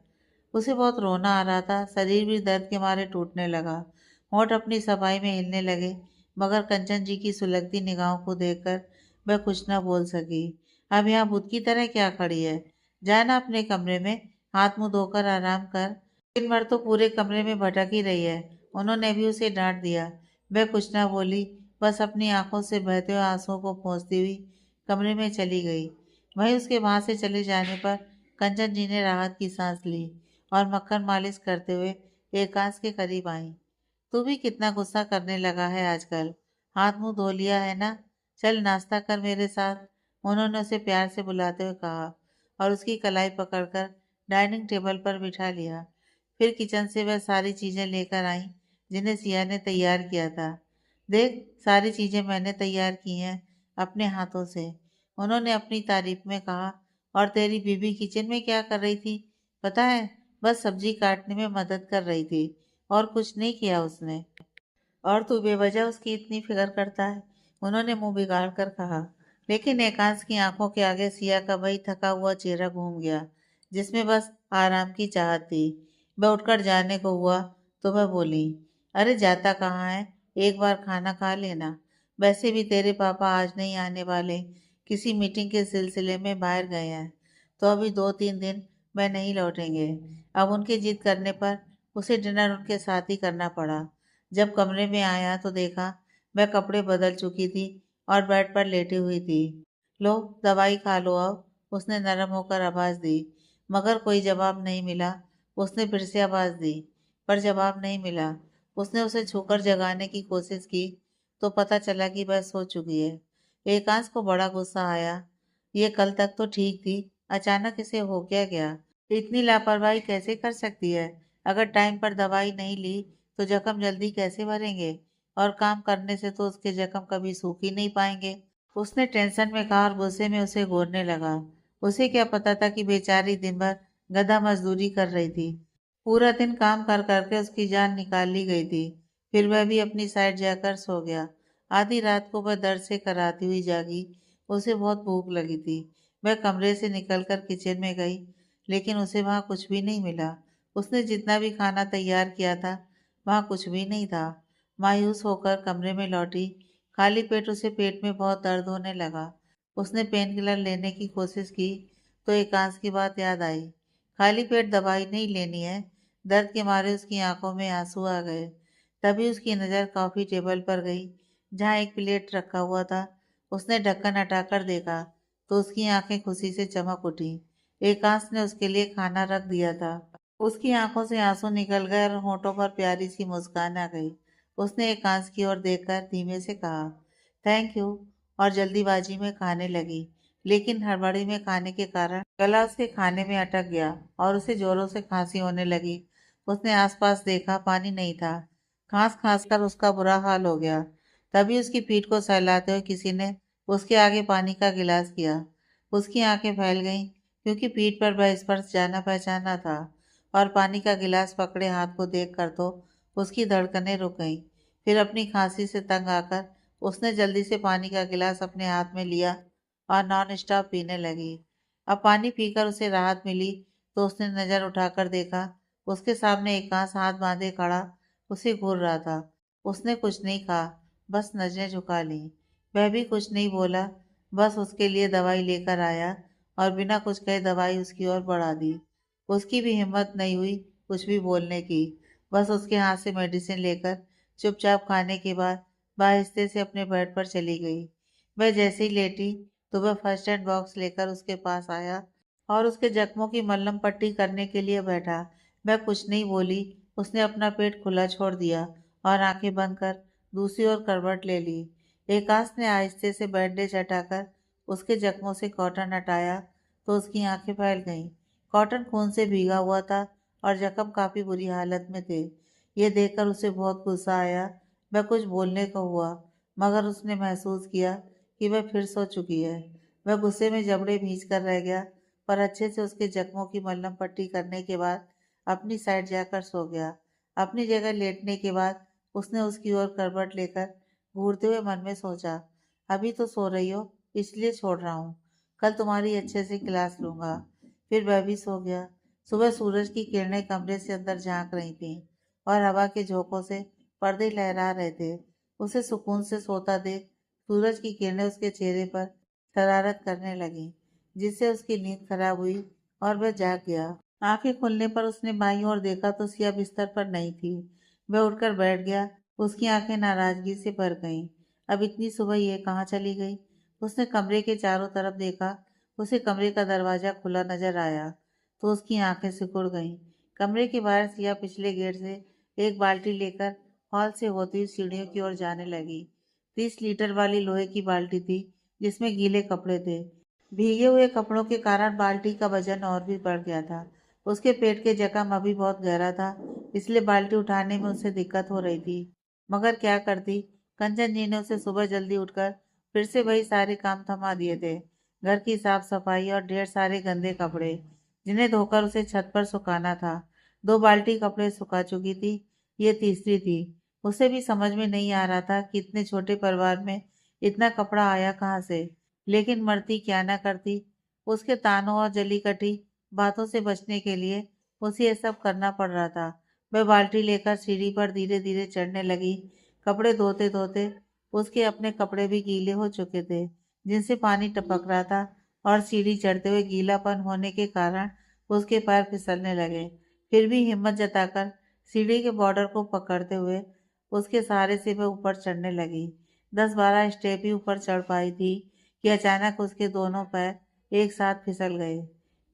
उसे बहुत रोना आ रहा था, शरीर भी दर्द के मारे टूटने लगा। होंठ अपनी सफाई में हिलने लगे, मगर कंचन जी की सुलगती निगाहों को देखकर वह कुछ न बोल सकी। अब यहाँ भूत की तरह क्या खड़ी है? जाना अपने कमरे में, हाथ मुंह धोकर आराम कर। दिन भर तो पूरे कमरे में भटक ही रही है। उन्होंने भी उसे डांट दिया। वह कुछ ना बोली, बस अपनी आंखों से बहते हुए आंसुओं को पोंछती हुई कमरे में चली गई। वहीं उसके वहां से चले जाने पर कंचन जी ने राहत की सांस ली और मक्खन मालिश करते हुए एकांश के करीब आई। तू भी कितना गुस्सा करने लगा है आजकल। हाथ मुंह धो लिया है ना? चल नाश्ता कर मेरे साथ। उन्होंने उसे प्यार से बुलाते हुए कहा और उसकी कलाई पकड़कर डाइनिंग टेबल पर बिठा लिया। फिर किचन से वह सारी चीजें लेकर आई जिन्हें सिया ने तैयार किया था। देख, सारी चीजें मैंने तैयार की हैं अपने हाथों से, उन्होंने अपनी तारीफ में कहा। और तेरी बीबी किचन में क्या कर रही थी पता है? बस सब्जी काटने में मदद कर रही थी और कुछ नहीं किया उसने। और तू बेवजह उसकी इतनी फिक्र करता है, उन्होंने मुंह बिगाड़ कर कहा। लेकिन एकांश की आंखों के आगे सिया का वही थका हुआ चेहरा घूम गया जिसमें बस आराम की चाहत थी। वह उठकर जाने को हुआ तो वह बोली, अरे जाता कहाँ है, एक बार खाना खा लेना। वैसे भी तेरे पापा आज नहीं आने वाले, किसी मीटिंग के सिलसिले में बाहर गए हैं, तो अभी 2-3 दिन वह नहीं लौटेंगे। अब उनकी जिद करने पर उसे डिनर उनके साथ ही करना पड़ा। जब कमरे में आया तो देखा वह कपड़े बदल चुकी थी और बेड पर लेटी हुई थी। लो, दवाई खा लो अब, उसने नरम होकर आवाज दी। मगर कोई जवाब नहीं मिला। उसने फिर से आवाज दी, पर जवाब नहीं मिला। उसने उसे छूकर जगाने की कोशिश की तो पता चला कि वह सो चुकी है। एकांश को बड़ा गुस्सा आया। ये कल तक तो ठीक थी, अचानक इसे हो क्या गया? इतनी लापरवाही कैसे कर सकती है? अगर टाइम पर दवाई नहीं ली तो जख्म जल्दी कैसे भरेंगे? और काम करने से तो उसके जख्म कभी सूख ही नहीं पाएंगे। उसने टेंशन में कहा और गुस्से में उसे घूरने लगा। उसे क्या पता था कि बेचारी दिन भर गधा मजदूरी कर रही थी। पूरा दिन काम कर करके उसकी जान निकाल ली गई थी। फिर वह भी अपनी साइड जाकर सो गया। आधी रात को वह दर्द से कराती हुई जागी। उसे बहुत भूख लगी थी। वह कमरे से निकलकर किचन में गई, लेकिन उसे वहां कुछ भी नहीं मिला। उसने जितना भी खाना तैयार किया था वहां कुछ भी नहीं था। मायूस होकर कमरे में लौटी। खाली पेट उसे पेट में बहुत दर्द होने लगा। उसने पेन किलर लेने की कोशिश की तो एकांश की बात याद आई। खाली पेट दवाई नहीं लेनी है। दर्द के मारे उसकी आंखों में आंसू आ गए। तभी उसकी नज़र कॉफी टेबल पर गई जहाँ एक प्लेट रखा हुआ था। उसने ढक्कन हटाकर देखा तो उसकी आंखें खुशी से चमक उठी। एकांश ने उसके लिए खाना रख दिया था। उसकी आंखों से आंसू निकल गए और होठों पर प्यारी सी मुस्कान आ गई। उसने एकांश की ओर देखकर धीमे से कहा, थैंक यू, और जल्दीबाजी में खाने लगी। लेकिन हड़बड़ी में खाने के कारण गला उसके खाने में अटक गया और उसे जोरों से खांसी होने लगी। उसने आसपास देखा, पानी नहीं था। खांस खांस कर उसका बुरा हाल हो गया। तभी उसकी पीठ को सहलाते हुए किसी ने उसके आगे पानी का गिलास किया। उसकी आंखें फैल गईं क्योंकि पीठ पर वह स्पर्श जाना पहचाना था। और पानी का गिलास पकड़े हाथ को देखकर तो उसकी धड़कनें रुक गईं। फिर अपनी खांसी से तंग आकर उसने जल्दी से पानी का गिलास अपने हाथ में लिया और नॉन स्टॉप पीने लगी। अब पानी पीकर उसे राहत मिली तो उसने नजर उठाकर देखा। उसके सामने एकांश हाथ बांधे खड़ा उसे घूर रहा था। उसने कुछ नहीं कहा, बस नजरें झुका ली। वह भी कुछ नहीं बोला, बस उसके लिए दवाई लेकर आया और बिना कुछ कहे दवाई उसकी ओर बढ़ा दी। उसकी भी हिम्मत नहीं हुई कुछ भी बोलने की। बस उसके हाथ से मेडिसिन लेकर चुपचाप खाने के बाद आहिस्ते से अपने बेड पर चली गई। वह जैसे ही लेटी तो वह फर्स्ट एड बॉक्स लेकर उसके पास आया और उसके जख्मों की मलहम पट्टी करने के लिए बैठा। वह कुछ नहीं बोली। उसने अपना पेट खुला छोड़ दिया और आंखें बंद कर दूसरी ओर करवट ले ली। एकांश ने आहिस्ते से बैंडेज हटाकर उसके जख्मों से कॉटन हटाया तो उसकी आंखें फैल गईं। कॉटन खून से भीगा हुआ था और जख्म काफी बुरी हालत में थे। ये देखकर उसे बहुत गुस्सा आया। वह कुछ बोलने को हुआ मगर उसने महसूस किया कि वह फिर सो चुकी है। वह गुस्से में जबड़े भींच कर रह गया, पर अच्छे से उसके जख्मों की मलहम पट्टी करने के बाद अपनी साइड जाकर सो गया। अपनी जगह लेटने के बाद उसने उसकी ओर करवट लेकर घूरते हुए मन में सोचा, अभी तो सो रही हो इसलिए छोड़ रहा हूँ, कल तुम्हारी अच्छे से क्लास लूंगा। फिर वह भी सो गया। सुबह सूरज की किरणें कमरे से अंदर झांक रही थीं और हवा के झोंकों से पर्दे लहरा रहे थे। उसे सुकून से सोता देख सूरज की किरणें उसके चेहरे पर शरारत करने लगीं, जिससे उसकी नींद खराब हुई और वह जाग गया। आंखें खुलने पर उसने बाईं ओर देखा तो सिया बिस्तर पर नहीं थी। वह उठकर बैठ गया। उसकी आंखें नाराजगी से भर गईं। अब इतनी सुबह ये कहाँ चली गई? उसने कमरे के चारों तरफ देखा। उसे कमरे का दरवाजा खुला नजर आया तो उसकी आंखें सिकुड़ गईं। कमरे के बाहर सिया पिछले गेट से एक बाल्टी लेकर हॉल से होती हुई सीढ़ियों की ओर जाने लगी। 30 लीटर वाली लोहे की बाल्टी थी जिसमें गीले कपड़े थे। भीगे हुए कपड़ों के कारण बाल्टी का वजन और भी बढ़ गया था। उसके पेट के जख्म अभी बहुत गहरा था, इसलिए बाल्टी उठाने में उसे दिक्कत हो रही थी। मगर क्या करती, कंचन जी ने उसे सुबह जल्दी उठकर फिर से वही सारे काम थमा दिए थे। घर की साफ सफाई और ढेर सारे गंदे कपड़े जिन्हें धोकर उसे छत पर सुखाना था। 2 बाल्टी कपड़े सुखा चुकी थी, ये तीसरी थी। उसे भी समझ में नहीं आ रहा था कि इतने छोटे परिवार में इतना कपड़ा आया कहाँ से। लेकिन मरती क्या ना करती, उसके तानों और जली कटी बातों से बचने के लिए उसे ये सब करना पड़ रहा था। वह बाल्टी लेकर सीढ़ी पर धीरे धीरे चढ़ने लगी। कपड़े धोते धोते उसके अपने कपड़े भी गीले हो चुके थे जिनसे पानी टपक रहा था, और सीढ़ी चढ़ते हुए गीलापन होने के कारण उसके पैर फिसलने लगे। फिर भी हिम्मत जताकर सीढ़ी के बॉर्डर को पकड़ते हुए उसके सहारे से वह ऊपर चढ़ने लगी। 10-12 स्टेप ही ऊपर चढ़ पाई थी कि अचानक उसके दोनों पैर एक साथ फिसल गए।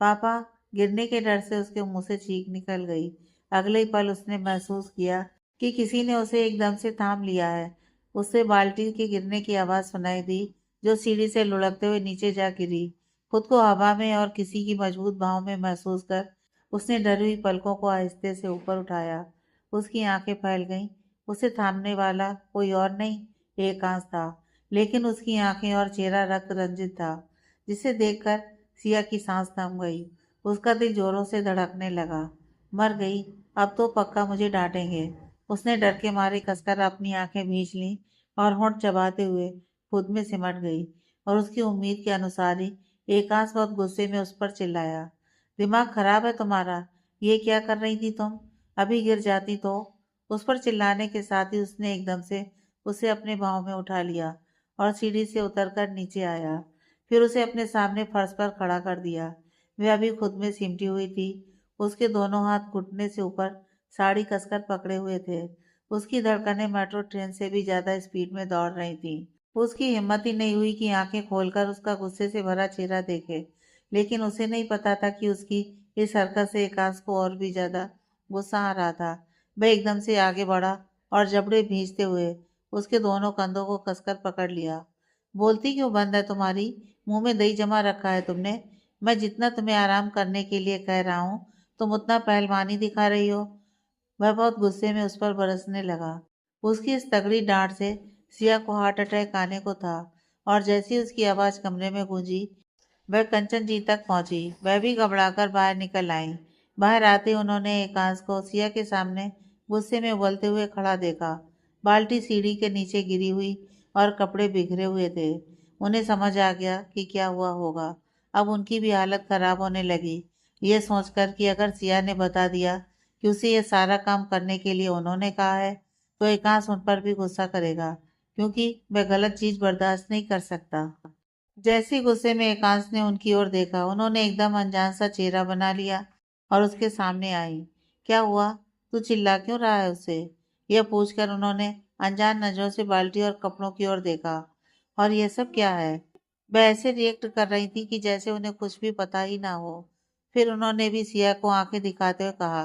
पापा! गिरने के डर से उसके मुंह से चीख निकल गई। अगले ही पल उसने महसूस किया कि किसी ने उसे एकदम से थाम लिया है। उससे बाल्टी के गिरने की आवाज सुनाई दी, जो सीढ़ी से लुढ़कते हुए नीचे जा गिरी। खुद को हवा में और किसी की मजबूत बाहों में महसूस कर उसने डरी हुई पलकों को आहिस्ते से ऊपर उठाया। उसकी आंखें फैल गईं। उसे थामने वाला कोई और नहीं, एकांश था। लेकिन उसकी आंखें और चेहरा रक्त रंजित था, जिसे देखकर सिया की सांस थम गई। उसका दिल जोरों से धड़कने लगा। मर गई, अब तो पक्का मुझे डांटेंगे। उसने डर के मारे कसकर अपनी आंखें भींच लीं और होंठ चबाते हुए खुद में सिमट गई। और उसकी उम्मीद के अनुसार ही एकांश बहुत गुस्से में उस पर चिल्लाया, दिमाग खराब है तुम्हारा? ये क्या कर रही थी तुम? अभी गिर जाती तो। उस पर चिल्लाने के साथ ही उसने एकदम से उसे अपने बाहों में उठा लिया और सीढ़ी से उतरकर नीचे आया। फिर उसे अपने सामने फर्श पर खड़ा कर दिया। वह अभी खुद में सिमटी हुई थी। उसके दोनों हाथ घुटने से ऊपर साड़ी कसकर पकड़े हुए थे। उसकी धड़कनें मेट्रो ट्रेन से भी ज्यादा स्पीड में दौड़ रही थी। उसकी हिम्मत ही नहीं हुई कि आंखें खोलकर उसका गुस्से से भरा चेहरा देखे। लेकिन उसे नहीं पता था कि उसकी इस हरकत से एकांश को और भी ज्यादा गुस्सा आ रहा था। वह एकदम से आगे बढ़ा और जबड़े भींचते हुए उसके दोनों कंधों को कसकर पकड़ लिया। बोलती क्यों बंद है तुम्हारी? मुंह में दही जमा रखा है तुमने? मैं जितना तुम्हें आराम करने के लिए कह रहा हूँ, तुम उतना पहलवानी दिखा रही हो। वह बहुत गुस्से में उस पर बरसने लगा। उसकी इस तगड़ी डांट से सिया को हार्ट अटैक आने को था। और जैसी उसकी आवाज कमरे में गूंजी, वह कंचन जी तक पहुंची। वह भी घबराकर बाहर निकल आई। बाहर आते ही उन्होंने एकांश को सिया के सामने गुस्से में उबलते हुए खड़ा देखा। बाल्टी सीढ़ी के नीचे गिरी हुई और कपड़े बिखरे हुए थे। उन्हें समझ आ गया कि क्या हुआ होगा। अब उनकी भी हालत खराब होने लगी, ये सोचकर कि अगर सिया ने बता दिया कि उसे ये सारा काम करने के लिए उन्होंने कहा है, तो एकांश उन पर भी गुस्सा करेगा, क्योंकि वह गलत चीज बर्दाश्त नहीं कर सकता। जैसे ही गुस्से में एकांश ने उनकी ओर देखा, उन्होंने एकदम अनजान सा चेहरा बना लिया और उसके सामने आई। क्या हुआ? तू चिल्ला क्यों रहा है उसे? यह पूछकर उन्होंने अनजान नजरों से बाल्टी और कपड़ों की ओर देखा। और यह सब क्या है? वह ऐसे रिएक्ट कर रही थी कि जैसे उन्हें कुछ भी पता ही ना हो। फिर उन्होंने भी सिया को आंखें दिखाते हुए कहा,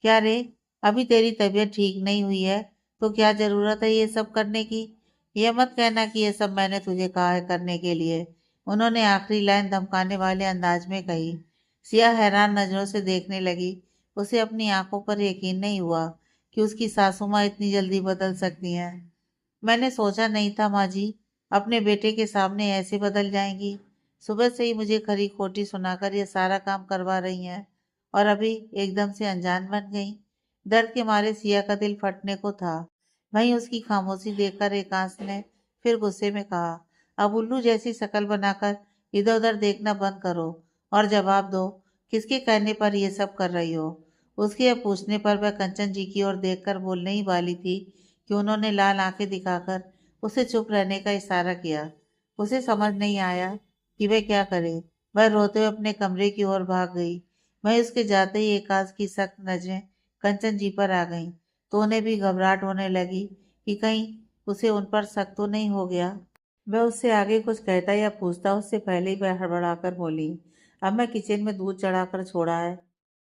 क्या रे, अभी तेरी तबीयत ठीक नहीं हुई है तो क्या जरूरत है ये सब करने की? ये मत कहना कि ये सब मैंने तुझे कहा है करने के लिए। उन्होंने आखिरी लाइन धमकाने वाले अंदाज में कही। सिया हैरान नजरों से देखने लगी। उसे अपनी आंखों पर यकीन नहीं हुआ कि उसकी सासू माँ इतनी जल्दी बदल सकती हैं। मैंने सोचा नहीं था माँ जी, अपने बेटे के सामने ऐसे बदल जाएंगी। सुबह से ही मुझे खरी खोटी सुनाकर ये सारा काम करवा रही हैं और अभी एकदम से अनजान बन गई। दर्द के मारे सिया का दिल फटने को था। वहीं उसकी खामोशी देखकर एकांश ने फिर गुस्से में कहा, अब उल्लू जैसी शक्ल बनाकर इधर उधर देखना बंद करो और जवाब दो, किसके कहने पर ये सब कर रही हो? उसके यह पूछने पर वह कंचन जी की ओर देखकर बोलने ही वाली थी कि उन्होंने लाल आंखें दिखाकर उसे चुप रहने का इशारा किया। उसे समझ नहीं आया कि वह क्या करे। वह रोते हुए अपने कमरे की ओर भाग गई। वहीं उसके जाते ही एकांश की सख्त नजरें कंचन जी पर आ गईं। तो उन्हें भी घबराहट होने लगी कि कहीं उसे उन पर शक तो नहीं हो गया। वह उससे आगे कुछ कहता या पूछता उससे पहले ही वह हड़बड़ाकर बोली, अब मैं किचन में दूध चढ़ाकर छोड़ा है,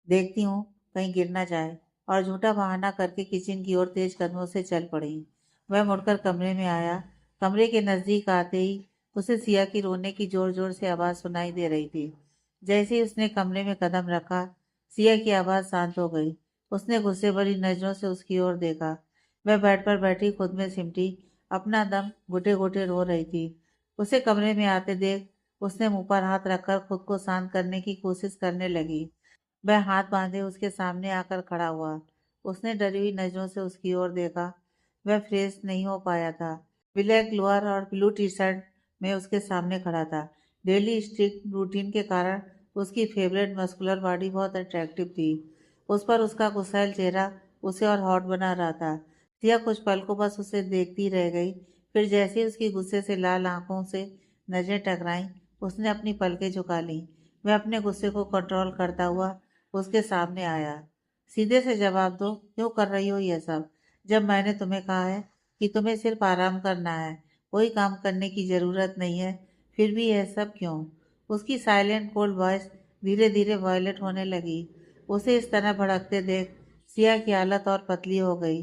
देखती हूँ कहीं गिर ना जाए। और झूठा बहाना करके किचन की ओर तेज कदमों से चल पड़ी। वह मुड़कर कमरे में आया। कमरे के नजदीक आते ही उसे सिया की रोने की जोर जोर से आवाज सुनाई दे रही थी। जैसे ही उसने कमरे में कदम रखा, सिया की आवाज शांत हो गई। उसने गुस्से भरी नजरों से उसकी ओर देखा। वह बेड पर बैठी खुद में सिमटी अपना दम घुटे घुटे रो रही थी। उसे कमरे में आते देख उसने मुंह पर हाथ रखकर खुद को शांत करने की कोशिश करने लगी। वह हाथ बांधे उसके सामने आकर खड़ा हुआ। उसने डरी हुई नजरों से उसकी ओर देखा। वह फ्रेश नहीं हो पाया था। ब्लैक लोअर और ब्लू टी शर्ट में उसके सामने खड़ा था। डेली स्ट्रिक्ट रूटीन के कारण उसकी फेवरेट मस्कुलर बॉडी बहुत अट्रैक्टिव थी। उस पर उसका गुस्सैल चेहरा उसे और हॉट बना रहा था। सिया कुछ पल को बस उसे देखती रह गई। फिर जैसे ही उसकी गुस्से से लाल आंखों से नजरें टकराईं, उसने अपनी पलकें झुका लीं। वह अपने गुस्से को कंट्रोल करता हुआ उसके सामने आया। सीधे से जवाब दो, क्यों कर रही हो ये सब? जब मैंने तुम्हें कहा है कि तुम्हें सिर्फ आराम करना है, कोई काम करने की जरूरत नहीं है, फिर भी यह सब क्यों? उसकी साइलेंट कोल्ड वॉइस धीरे धीरे वायलेट होने लगी। उसे इस तरह भड़कते देख सिया की हालत और पतली हो गई।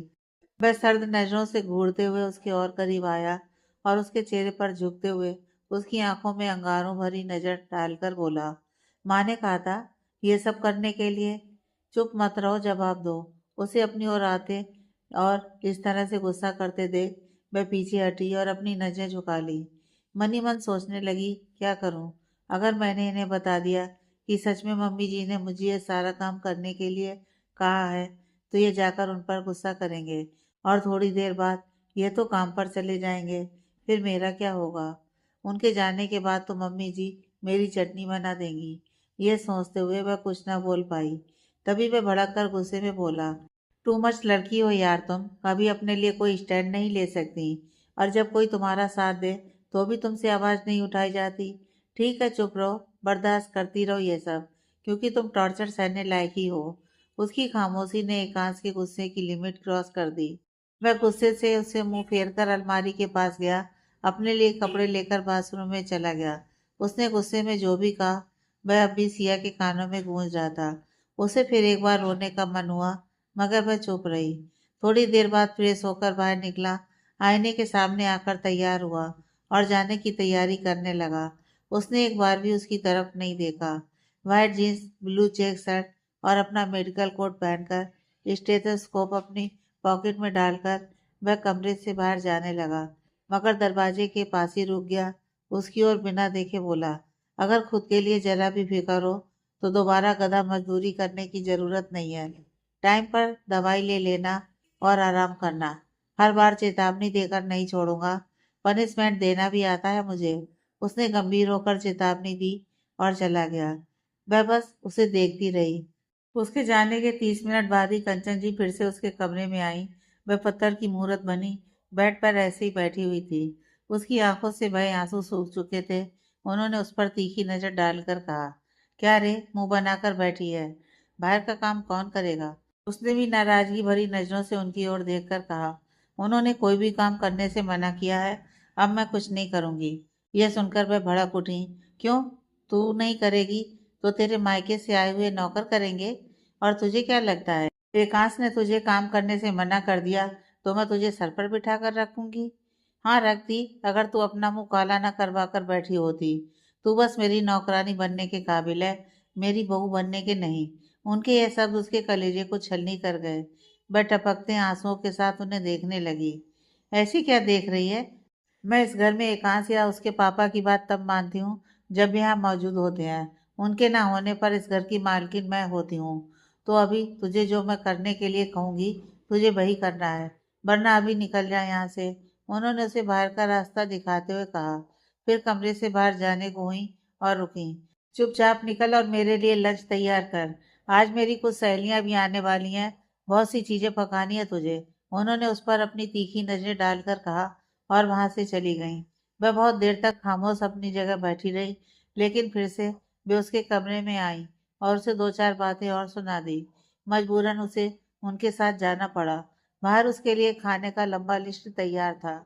वह सर्द नजरों से घूरते हुए उसके और करीब आया और उसके चेहरे पर झुकते हुए उसकी आंखों में अंगारों भरी नजर डालकर बोला, माँ ने कहा था ये सब करने के लिए। चुप मत रहो, जवाब दो। उसे अपनी ओर आते और इस तरह से गुस्सा करते देख वह पीछे हटी और अपनी नजरें झुका ली। मन ही मन सोचने लगी, क्या करूं? अगर मैंने इन्हें बता दिया कि सच में मम्मी जी ने मुझे ये सारा काम करने के लिए कहा है, तो ये जाकर उन पर गुस्सा करेंगे और थोड़ी देर बाद ये तो काम पर चले जाएंगे। फिर मेरा क्या होगा? उनके जाने के बाद तो मम्मी जी मेरी चटनी बना देंगी। ये सोचते हुए वह कुछ न बोल पाई। तभी वह भड़क कर गुस्से में बोला, टू मच लड़की हो यार तुम, कभी अपने लिए कोई स्टैंड नहीं ले सकती, और जब कोई तुम्हारा साथ दे तो भी तुमसे आवाज नहीं उठाई जाती। ठीक है, चुप रहो, बर्दाश्त करती रहो ये सब, क्योंकि तुम टॉर्चर सहने लायक ही हो। उसकी खामोशी ने एकांश के गुस्से की लिमिट क्रॉस कर दी। वह गुस्से से उसे मुंह फेर कर अलमारी के पास गया, अपने लिए कपड़े लेकर बाथरूम में चला गया। उसने गुस्से में जो भी कहा वह अब भी सिया के कानों में गूंज रहा था। उसे फिर एक बार रोने का मन हुआ, मगर वह चुप रही। थोड़ी देर बाद फ्रेश होकर बाहर निकला, आईने के सामने आकर तैयार हुआ और जाने की तैयारी करने लगा। उसने एक बार भी उसकी तरफ नहीं देखा। White jeans, blue check shirt और अपना मेडिकल कोट पहनकर स्टेथोस्कोप अपनी पॉकेट में डालकर वह कमरे से बाहर जाने लगा, मगर दरवाजे के पास ही रुक गया। उसकी ओर बिना देखे बोला, अगर खुद के लिए जरा भी फिक्र हो तो दोबारा गधा मजदूरी करने की जरूरत नहीं है। टाइम पर दवाई ले लेना और आराम करना। हर बार चेतावनी देकर नहीं छोड़ूंगा, पनिशमेंट देना भी आता है मुझे। उसने गंभीर होकर चेतावनी दी और चला गया। वह बस उसे देखती रही। उसके जाने के 30 मिनट बाद ही कंचन जी फिर से उसके कमरे में आई। वह पत्थर की मूरत बनी बेड पर ऐसे ही बैठी हुई थी। उसकी आंखों से भय आंसू सूख चुके थे। उन्होंने उस पर तीखी नजर डालकर कहा, क्या रे, मुंह बनाकर बैठी है? बाहर का काम कौन करेगा? उसने भी नाराजगी भरी नजरों से उनकी ओर देखकर कहा, उन्होंने कोई भी काम करने से मना किया है, अब मैं कुछ नहीं करूंगी। यह सुनकर वह भड़क उठी, क्यों? तू नहीं करेगी तो तेरे मायके से आए हुए नौकर करेंगे। और तुझे क्या लगता है एकांश ने तुझे काम करने से मना कर दिया तो मैं तुझे सर पर बिठा कर रखूंगी? हाँ रखती, अगर तू अपना मुंह काला न करवा कर बैठी होती। तू बस मेरी नौकरानी बनने के काबिल है, मेरी बहू बनने के नहीं। उनके यह शब्द उसके कलेजे को छलनी कर गए। वह टपकते आंसुओं के साथ उन्हें देखने लगी। ऐसी क्या देख रही है? मैं इस घर में एकांश या उसके पापा की बात तब मानती हूँ जब यहाँ मौजूद होते हैं। उनके ना होने पर इस घर की मालकिन मैं होती हूँ। तो अभी तुझे जो मैं करने के लिए कहूँगी तुझे वही करना है, वरना अभी निकल जा यहाँ से। उन्होंने उसे बाहर का रास्ता दिखाते हुए कहा। फिर कमरे से बाहर जाने को हुई और रुकी। चुपचाप निकल और मेरे लिए लंच तैयार कर। आज मेरी कुछ सहेलियां भी आने वाली हैं, बहुत सी चीजें पकानी है तुझे। उन्होंने उस पर अपनी तीखी नजरें डालकर कहा और वहां से चली गईं। वह बहुत देर तक खामोश अपनी जगह बैठी रही, लेकिन फिर से वे उसके कमरे में आई और उसे दो चार बातें और सुना दी। मजबूरन उसे उनके साथ जाना पड़ा। बाहर उसके लिए खाने का लंबा लिस्ट तैयार था।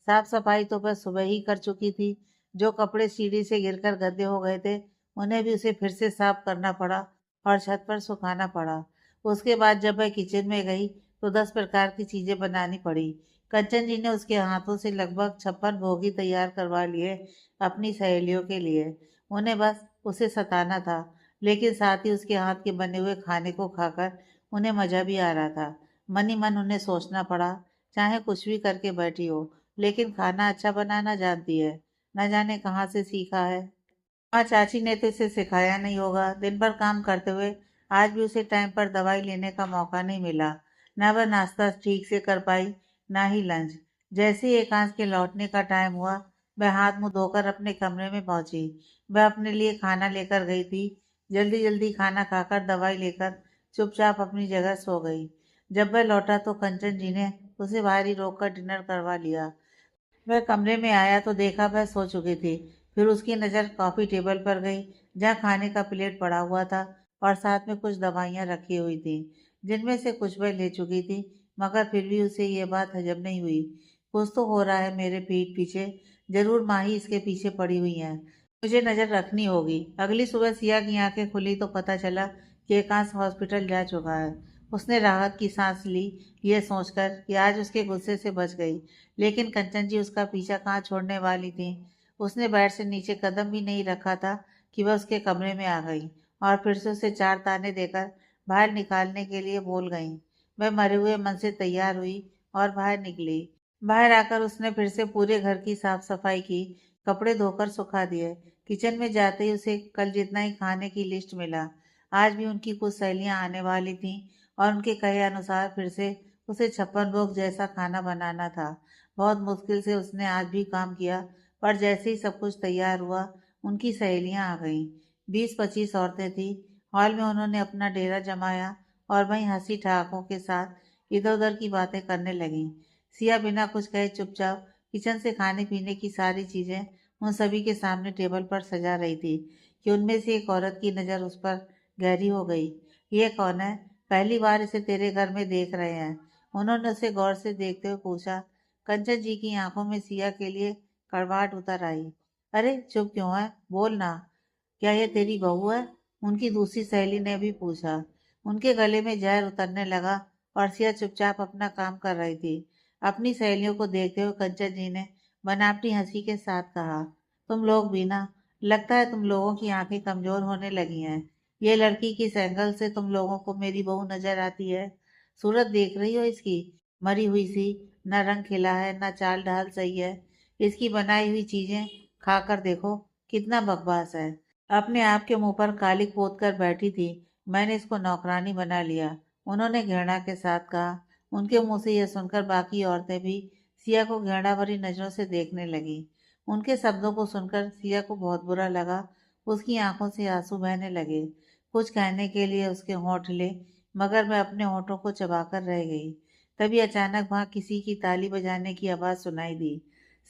साफ सफाई तो बस सुबह ही कर चुकी थी। जो कपड़े सीढ़ी से गिरकर गंदे हो गए थे उन्हें भी उसे फिर से साफ करना पड़ा और छत पर सुखाना पड़ा। उसके बाद जब वह किचन में गई तो 10 प्रकार की चीजें बनानी पड़ी। कंचन जी ने उसके हाथों से लगभग 56 भोगी तैयार करवा लिए अपनी सहेलियों के लिए। उन्हें बस उसे सताना था, लेकिन साथ ही उसके हाथ के बने हुए खाने को खाकर उन्हें मजा भी आ रहा था। मन ही मन उन्हें सोचना पड़ा, चाहे कुछ भी करके बैठी हो, लेकिन खाना अच्छा बनाना जानती है। न जाने कहाँ से सीखा है। हाँ, चाची ने तो इसे सिखाया नहीं होगा। दिन भर काम करते हुए आज भी उसे टाइम पर दवाई लेने का मौका नहीं मिला। न वह नाश्ता ठीक से कर पाई, ना ही लंच। जैसे ही एकांश के लौटने का टाइम हुआ, वह हाथ मुंह धोकर अपने कमरे में पहुंची। वह अपने लिए खाना लेकर गई थी। जल्दी जल्दी खाना खाकर दवाई लेकर चुपचाप अपनी जगह सो गई। जब वह लौटा तो कंचन जी ने उसे बाहर ही रोक कर डिनर करवा लिया। वह कमरे में आया तो देखा वह सो चुकी थी। फिर उसकी नज़र कॉफ़ी टेबल पर गई, जहाँ खाने का प्लेट पड़ा हुआ था और साथ में कुछ दवाइयाँ रखी हुई थी, जिनमें से कुछ वह ले चुकी थी। मगर फिर भी उसे ये बात हजम नहीं हुई। कुछ तो हो रहा है मेरे पीठ पीछे। जरूर माँ ही इसके पीछे पड़ी हुई है। मुझे नज़र रखनी होगी। अगली सुबह सिया की आंखें खुली तो पता चला कि एकांश हॉस्पिटल जा चुका है। उसने राहत की सांस ली, ये सोचकर कि आज उसके गुस्से से बच गई। लेकिन कंचन जी उसका पीछा कहाँ छोड़ने वाली थी। उसने बेड से नीचे कदम भी नहीं रखा था कि वह उसके कमरे में आ गई और फिर से उसे 4 ताने देकर बाहर निकालने के लिए बोल गई। वह मरे हुए मन से तैयार हुई और बाहर निकली। बाहर आकर उसने फिर से पूरे घर की साफ सफाई की, कपड़े धोकर सुखा दिए। किचन में जाते ही उसे कल जितना ही खाने की लिस्ट मिला। आज भी उनकी कुछ सहेलियां आने वाली थीं और उनके कहे अनुसार फिर से उसे 56 भोग जैसा खाना बनाना था। बहुत मुश्किल से उसने आज भी काम किया, पर जैसे ही सब कुछ तैयार हुआ उनकी सहेलियां आ गईं। 20-25 औरतें थी। हॉल में उन्होंने अपना डेरा जमाया और वहीं हंसी ठहाकों के साथ इधर उधर की बातें करने लगीं। सिया बिना कुछ कहे चुपचाप किचन से खाने पीने की सारी चीजें उन सभी के सामने टेबल पर सजा रही थी कि उनमें से एक औरत की नज़र उस पर गहरी हो गई। ये कौन है? पहली बार इसे तेरे घर में देख रहे हैं। उन्होंने उसे गौर से देखते हुए पूछा। कंचन जी की आंखों में सिया के लिए कड़वाहट उतर आई। अरे चुप क्यों है, बोल ना। क्या ये तेरी बहू है? उनकी दूसरी सहेली ने भी पूछा। उनके गले में जहर उतरने लगा और सिया चुपचाप अपना काम कर रही थी। अपनी सहेलियों को देखते हुए कंचन जी ने बनावटी हंसी के साथ कहा, तुम लोग भी ना, लगता है तुम लोगों की आंखें कमजोर होने लगी हैं। ये लड़की किस एंगल से तुम लोगों को मेरी बहू नजर आती है? सूरत देख रही हो इसकी? मरी हुई सी। न रंग खिला है, न चाल ढाल सही है। इसकी बनाई हुई चीजें खाकर देखो, कितना बकवास है। अपने आप के मुंह पर कालिक पोत कर बैठी थी। मैंने इसको नौकरानी बना लिया, उन्होंने घृणा के साथ कहा। उनके मुंह से यह सुनकर बाकी औरतें भी सिया को घृणा भरी नजरों से देखने लगी। उनके शब्दों को सुनकर सिया को बहुत बुरा लगा। उसकी आंखों से आंसू बहने लगे। कुछ कहने के लिए उसके होंठ हिले, मगर मैं अपने होंठों को चबाकर रह गई। तभी अचानक वहां किसी की ताली बजाने की आवाज सुनाई दी।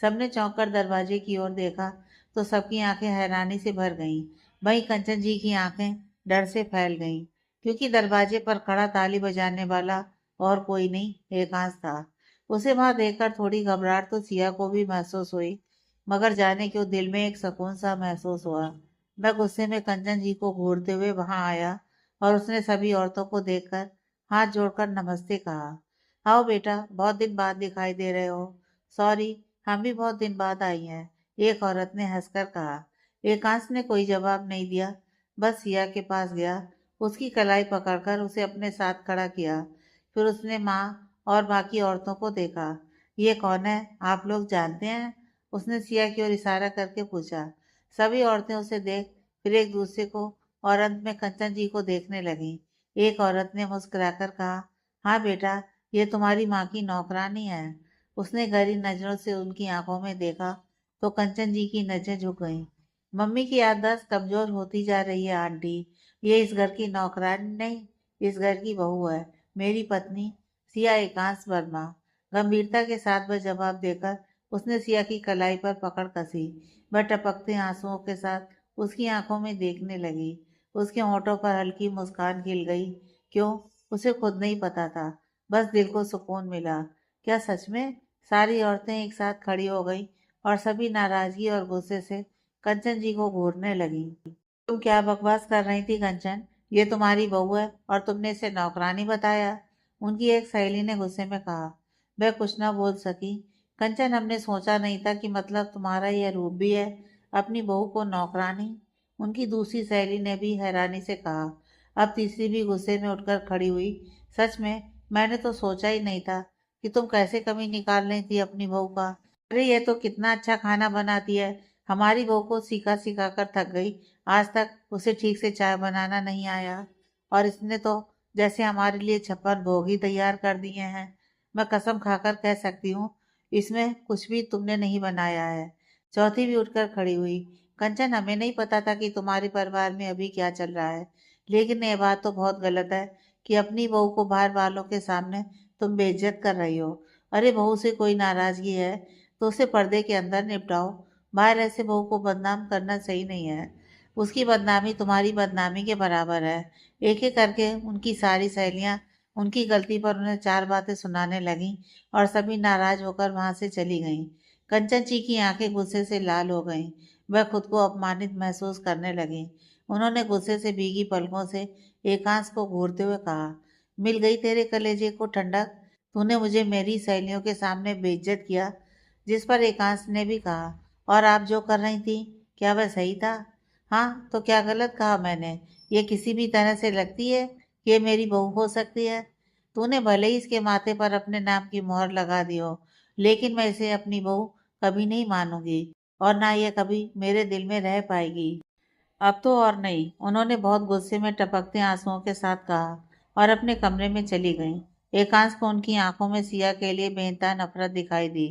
सबने चौंक कर दरवाजे की ओर देखा तो सबकी आंखें हैरानी से भर गईं। वहीं कंचन जी की आंखें डर से फैल गईं, क्योंकि दरवाजे पर खड़ा ताली बजाने वाला और कोई नहीं, एकांश था। उसे वहां देखकर थोड़ी घबराहट तो सिया को भी महसूस हुई, मगर जाने क्यों दिल में एक सुकून सा महसूस हुआ। मैं गुस्से में कंचन जी को घूरते हुए वहां आया और उसने सभी औरतों को देखकर हाथ जोड़कर नमस्ते कहा। आओ बेटा, बहुत दिन बाद दिखाई दे रहे हो। सॉरी, हम भी बहुत दिन बाद आई हैं, एक औरत ने हंसकर कहा। एकांश ने कोई जवाब नहीं दिया, बस सिया के पास गया, उसकी कलाई पकड़कर उसे अपने साथ खड़ा किया। फिर उसने माँ और बाकी औरतों को देखा। ये कौन है, आप लोग जानते हैं? उसने सिया की ओर इशारा करके पूछा। सभी औरतें उसे देख फिर एक दूसरे को और अंत में कंचन जी को देखने लगी। एक औरत ने मुस्कुराकर कहा, हाँ बेटा, ये तुम्हारी माँ की नौकरानी है। उसने गहरी नजरों से उनकी आंखों में देखा तो कंचन जी की नजरें झुक गईं। मम्मी की याददाश्त कमजोर होती जा रही है आंटी। ये इस घर की नौकरानी नहीं, इस घर की बहू है, मेरी पत्नी सिया एकांश वर्मा। गंभीरता के साथ वह जवाब देकर उसने सिया की कलाई पर पकड़ कसी। वह टपकते आंसुओं के साथ उसकी आंखों में देखने लगी। उसके होंठों पर हल्की मुस्कान खिल गई। क्यों? उसे खुद नहीं पता था। बस दिल को सुकून मिला। क्या सच में? सारी औरतें एक साथ खड़ी हो गई और सभी नाराजगी और गुस्से से कंचन जी को घूरने लगी। तुम क्या बकवास कर रही थी कंचन? ये तुम्हारी बहू है और तुमने इसे नौकरानी बताया? उनकी एक सहेली ने गुस्से में कहा। वह कुछ न बोल सकी। कंचन, हमने सोचा नहीं था कि मतलब तुम्हारा यह रूप भी है, अपनी बहू को नौकरानी। उनकी दूसरी सहेली ने भी हैरानी से कहा। अब तीसरी भी गुस्से में उठकर खड़ी हुई। सच में, मैंने तो सोचा ही नहीं था कि तुम कैसे कमी निकाल रही थी अपनी बहू का। अरे ये तो कितना अच्छा खाना बनाती है। हमारी बहू को सिखा सिखा कर थक गई। आज तक उसे ठीक से चाय बनाना नहीं आया और इसने तो जैसे हमारे लिए 56 भोग ही तैयार कर दिए हैं। मैं कसम खाकर कह सकती हूँ, इसमें कुछ भी तुमने नहीं बनाया है। चौथी भी उठकर खड़ी हुई। कंचन, हमें नहीं पता था कि तुम्हारे परिवार में अभी क्या चल रहा है, लेकिन ये बात तो बहुत गलत है कि अपनी बहू को बाहर वालों के सामने तुम बेइज्जत कर रही हो। अरे बहू से कोई नाराजगी है तो उसे पर्दे के अंदर निपटाओ। बाहर ऐसे बहू को बदनाम करना सही नहीं है। उसकी बदनामी तुम्हारी बदनामी के बराबर है। एक एक करके उनकी सारी सहेलियां उनकी गलती पर उन्हें चार बातें सुनाने लगीं और सभी नाराज होकर वहां से चली गईं। कंचन जी की आंखें गुस्से से लाल हो गईं। वह खुद को अपमानित महसूस करने लगी। उन्होंने गुस्से से भीगी पलकों से एकांश को घूरते हुए कहा, मिल गई तेरे कलेजे को ठंडक। तूने मुझे मेरी सहेलियों के सामने बेइज्जत किया। जिस पर एकांश ने भी कहा, और आप जो कर रही थी, क्या वह सही था? हाँ, तो क्या गलत कहा मैंने? ये किसी भी तरह से लगती है कि ये मेरी बहू हो सकती है? तूने भले ही इसके माथे पर अपने नाम की मोहर लगा दी हो, लेकिन मैं इसे अपनी बहू कभी नहीं मानूंगी और ना ये कभी मेरे दिल में रह पाएगी। अब तो और नहीं, उन्होंने बहुत गुस्से में टपकते आंसुओं के साथ कहा और अपने कमरे में चली गईं। एकांश को उनकी आंखों में सिया के लिए बेइंतहा नफरत दिखाई दी।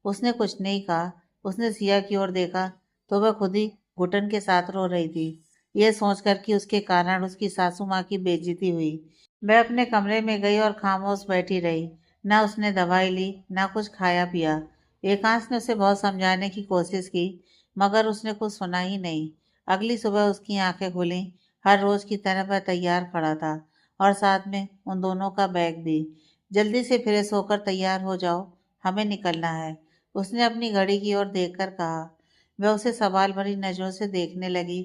उसने कुछ नहीं कहा। उसने सिया की ओर देखा तो वह खुद ही घुटन के साथ रो रही थी, यह सोचकर कि उसके कारण उसकी सासू माँ की बेइज्जती हुई। वह अपने कमरे में गई और खामोश बैठी रही। ना उसने दवाई ली, ना कुछ खाया पिया। एकांश ने उसे बहुत समझाने की कोशिश की, मगर उसने कुछ सुना ही नहीं। अगली सुबह उसकी आंखें खुलीं। हर रोज की तरह वह तैयार खड़ा था और साथ में उन दोनों का बैग भी। जल्दी से फ्रेश होकर तैयार हो जाओ, हमें निकलना है, उसने अपनी घड़ी की ओर देखकर कहा। वह उसे सवाल भरी नजरों से देखने लगी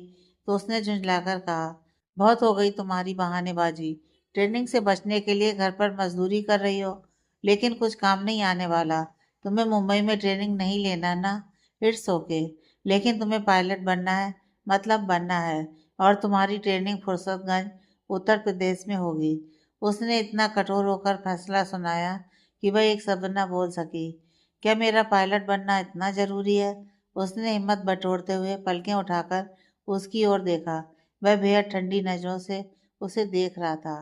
तो उसने झुंझलाकर कहा, बहुत हो गई तुम्हारी बहानेबाजी। ट्रेनिंग से बचने के लिए घर पर मजदूरी कर रही हो, लेकिन कुछ काम नहीं आने वाला। तुम्हें मुंबई में ट्रेनिंग नहीं लेना ना? इट्स ओके, लेकिन तुम्हें पायलट बनना है, मतलब बनना है, और तुम्हारी ट्रेनिंग फुर्सतगंज उत्तर प्रदेश में होगी। उसने इतना कठोर होकर फैसला सुनाया कि वह एक शब्द न बोल सकी। क्या मेरा पायलट बनना इतना जरूरी है? उसने हिम्मत बटोरते हुए पलकें उठाकर उसकी ओर देखा। वह बेहद ठंडी नजरों से उसे देख रहा था।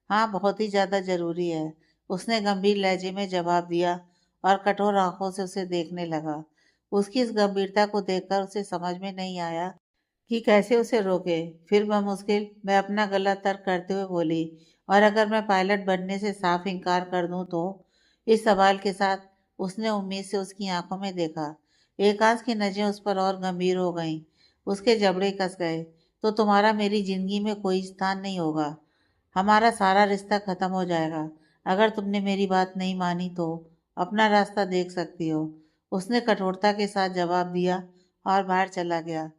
हाँ, बहुत ही ज्यादा जरूरी है, उसने गंभीर लहजे में जवाब दिया और कठोर आंखों से उसे देखने लगा। उसकी इस गंभीरता को देखकर उसे समझ में नहीं आया कि कैसे उसे रोके। फिर बमुश्किल वह अपना गला तर्क करते हुए बोली, और अगर मैं पायलट बनने से साफ इनकार कर दूं तो? इस सवाल के साथ उसने उम्मीद से उसकी आंखों में देखा। एकांश की नजरें उस पर और गंभीर हो गईं। उसके जबड़े कस गए। तो तुम्हारा मेरी जिंदगी में कोई स्थान नहीं होगा। हमारा सारा रिश्ता खत्म हो जाएगा। अगर तुमने मेरी बात नहीं मानी तो अपना रास्ता देख सकती हो, उसने कठोरता के साथ जवाब दिया और बाहर चला गया।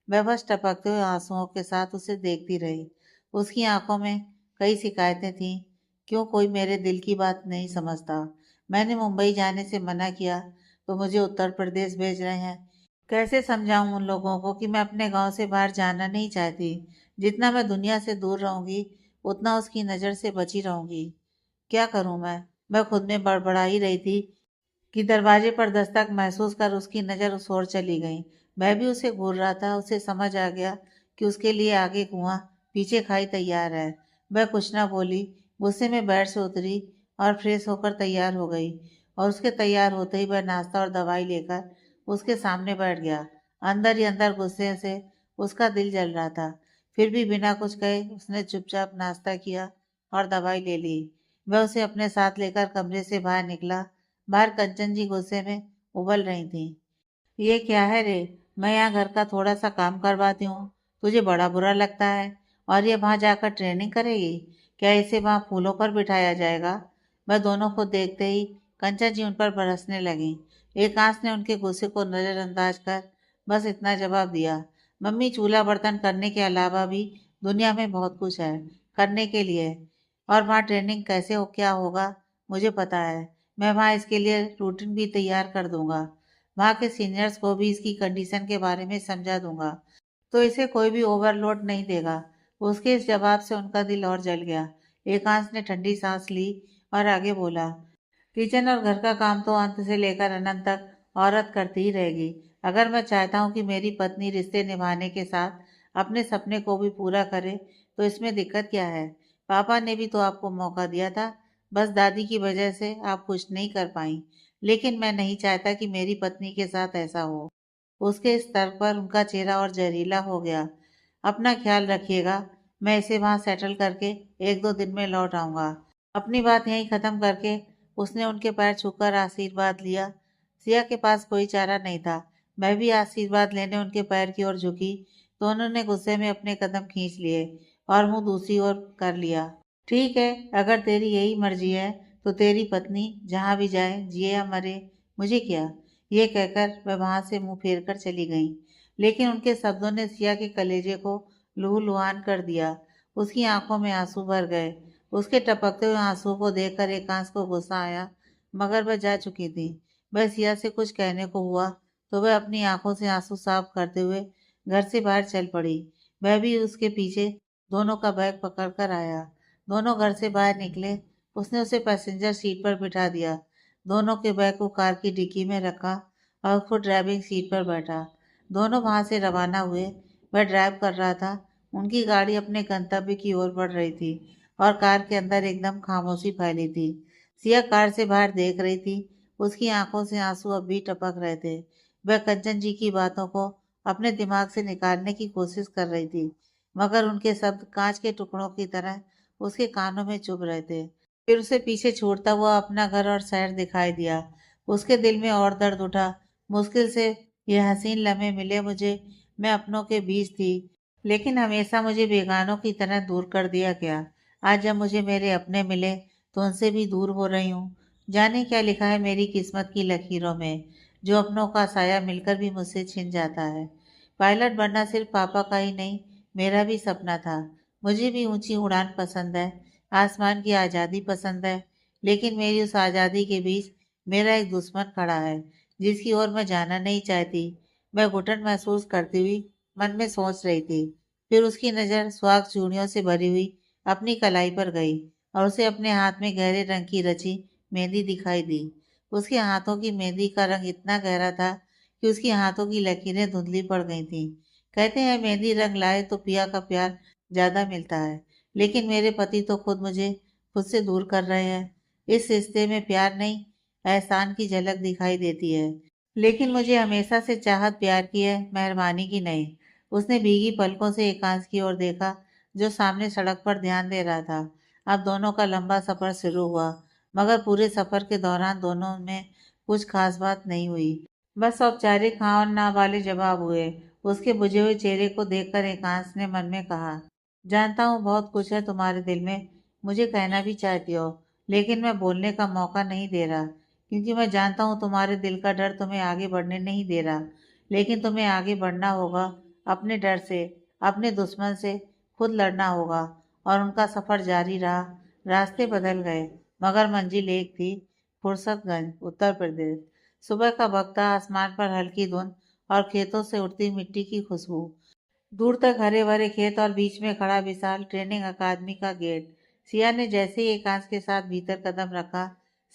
वह बस टपकते हुए आंसुओं के साथ उसे देखती रही। उसकी आंखों में कई शिकायतें थीं। क्यों कोई मेरे दिल की बात नहीं समझता? मैंने मुंबई जाने से मना किया तो मुझे उत्तर प्रदेश भेज रहे हैं। कैसे समझाऊं उन लोगों को कि मैं अपने गांव से बाहर जाना नहीं चाहती? जितना मैं दुनिया से दूर रहूंगी, उतना उसकी नज़र से बची रहूंगी। क्या करूं मैं खुद में बड़बड़ा ही रही थी कि दरवाजे पर दस्तक महसूस कर उसकी नज़र उस ओर चली गई। मैं भी उसे घूर रहा था। उसे समझ आ गया कि उसके लिए आगे कुआं पीछे खाई तैयार है। वह कुछ ना बोली, गुस्से में बेड से उतरी और फ्रेश होकर तैयार हो गई, और उसके तैयार होते ही वह नाश्ता और दवाई लेकर उसके सामने बैठ गया। अंदर ही अंदर गुस्से से उसका दिल जल रहा था। फिर भी बिना कुछ कहे उसने चुपचाप नाश्ता किया और दवाई ले ली। वह उसे अपने साथ लेकर कमरे से बाहर निकला। बाहर कंचन जी गुस्से में उबल रही थी। ये क्या है रे? मैं यहाँ घर का थोड़ा सा काम करवाती हूँ, तुझे बड़ा बुरा लगता है, और ये वहां जाकर ट्रेनिंग करेगी? क्या इसे वहां फूलों पर बिठाया जाएगा? वह दोनों को देखते ही कंचन जी उन पर बरसने लगी। एकांश ने उनके गुस्से को नजरअंदाज कर बस इतना जवाब दिया, मम्मी चूल्हा बर्तन करने के अलावा भी दुनिया में बहुत कुछ है करने के लिए, और वहाँ ट्रेनिंग कैसे हो क्या होगा मुझे पता है। मैं वहाँ इसके लिए रूटीन भी तैयार कर दूंगा। वहाँ के सीनियर्स को भी इसकी कंडीशन के बारे में समझा दूंगा, तो इसे कोई भी ओवरलोड नहीं देगा। उसके इस जवाब से उनका दिल और जल गया। एकांश ने ठंडी सांस ली और आगे बोला, किचन और घर का काम तो अंत से लेकर अनंत तक औरत करती ही रहेगी। अगर मैं चाहता हूँ कि मेरी पत्नी रिश्ते निभाने के साथ अपने सपने को भी पूरा करे तो इसमें दिक्कत क्या है? पापा ने भी तो आपको मौका दिया था, बस दादी की वजह से आप कुछ नहीं कर पाई। लेकिन मैं नहीं चाहता कि मेरी पत्नी के साथ ऐसा हो। उसके स्तर पर उनका चेहरा और जहरीला हो गया। अपना ख्याल रखिएगा, मैं इसे वहां सेटल करके 1-2 दिन में लौट आऊंगा। अपनी बात यहीं खत्म करके उसने उनके पैर छूकर आशीर्वाद लिया। सिया के पास कोई चारा नहीं था। मैं भी आशीर्वाद लेने उनके पैर की ओर झुकी तो उन्होंने गुस्से में अपने कदम खींच लिए और मुंह दूसरी ओर कर लिया। ठीक है, अगर तेरी यही मर्जी है तो तेरी पत्नी जहां भी जाए, जिए या मरे, मुझे क्या। ये कहकर वह वहां से मुंह फेर कर चली गई। लेकिन उनके शब्दों ने सिया के कलेजे को लहूलुहान कर दिया। उसकी आंखों में आंसू भर गए। उसके टपकते हुए आंसुओं को देखकर एकांश को गुस्सा आया, मगर वह जा चुकी थी। वह सिया से कुछ कहने को हुआ तो वह अपनी आंखों से आंसू साफ करते हुए घर से बाहर चल पड़ी। वह भी उसके पीछे दोनों का बैग पकड़ कर आया। दोनों घर से बाहर निकले। उसने उसे पैसेंजर सीट पर बिठा दिया, दोनों के बैग को कार की डिक्की में रखा और खुद ड्राइविंग सीट पर बैठा। दोनों वहां से रवाना हुए। वह ड्राइव कर रहा था। उनकी गाड़ी अपने गंतव्य की ओर बढ़ रही थी और कार के अंदर एकदम खामोशी फैली थी। सिया कार से बाहर देख रही थी। उसकी आंखों से आंसू अब भी टपक रहे थे। वह कंचन जी की बातों को अपने दिमाग से निकालने की कोशिश कर रही थी, मगर उनके शब्द कांच के टुकड़ों की तरह उसके कानों में चुभ रहे थे। फिर उसे पीछे छोड़ता हुआ अपना घर और शहर दिखाई दिया। उसके दिल में और दर्द उठा। मुश्किल से ये हसीन लम्हे मिले मुझे। मैं अपनों के बीच थी, लेकिन हमेशा मुझे बेगानों की तरह दूर कर दिया गया। आज जब मुझे मेरे अपने मिले तो उनसे भी दूर हो रही हूँ। जाने क्या लिखा है मेरी किस्मत की लकीरों में, जो अपनों का साया मिलकर भी मुझसे छिन जाता है। पायलट बनना सिर्फ पापा का ही नहीं, मेरा भी सपना था। मुझे भी ऊंची उड़ान पसंद है, आसमान की आज़ादी पसंद है। लेकिन मेरी उस आज़ादी के बीच मेरा एक दुश्मन खड़ा है, जिसकी ओर मैं जाना नहीं चाहती। मैं घुटन महसूस करती हुई मन में सोच रही थी। फिर उसकी नज़र सुहाग चूड़ियों से भरी हुई अपनी कलाई पर गई और उसे अपने हाथ में गहरे रंग की रची मेहंदी दिखाई दी। उसके हाथों की मेहंदी का रंग इतना गहरा था कि उसकी हाथों की लकीरें धुंधली पड़ गई थीं। कहते हैं मेहंदी रंग लाए तो पिया का प्यार ज्यादा मिलता है, लेकिन मेरे पति तो खुद मुझे खुद से दूर कर रहे हैं। इस रिश्ते में प्यार नहीं, एहसान की झलक दिखाई देती है। लेकिन मुझे हमेशा से चाहत प्यार की है, मेहरबानी की नहीं। उसने भीगी पलकों से एकांश की ओर देखा, जो सामने सड़क पर ध्यान दे रहा था। अब दोनों का लंबा सफर शुरू हुआ, मगर पूरे सफर के दौरान दोनों में कुछ खास बात नहीं हुई। बस औपचारिक हाँ और ना वाले जवाब हुए। उसके बुझे हुए चेहरे को देखकर एकांश ने मन में कहा, जानता हूँ बहुत कुछ है तुम्हारे दिल में, मुझे कहना भी चाहती हो, लेकिन मैं बोलने का मौका नहीं दे रहा, क्योंकि मैं जानता हूँ तुम्हारे दिल का डर तुम्हें आगे बढ़ने नहीं दे रहा। लेकिन तुम्हें आगे बढ़ना होगा, अपने डर से, अपने दुश्मन से खुद लड़ना होगा। और उनका सफर जारी रहा। रास्ते बदल गए, मगर मंजिल एक थी, फुर्सतगंज, उत्तर प्रदेश। सुबह का वक्त था, आसमान पर हल्की धुंध और खेतों से उड़ती मिट्टी की खुशबू। दूर तक हरे भरे खेत और बीच में खड़ा विशाल ट्रेनिंग अकादमी का गेट। सिया ने जैसे ही एकांश के साथ भीतर कदम रखा,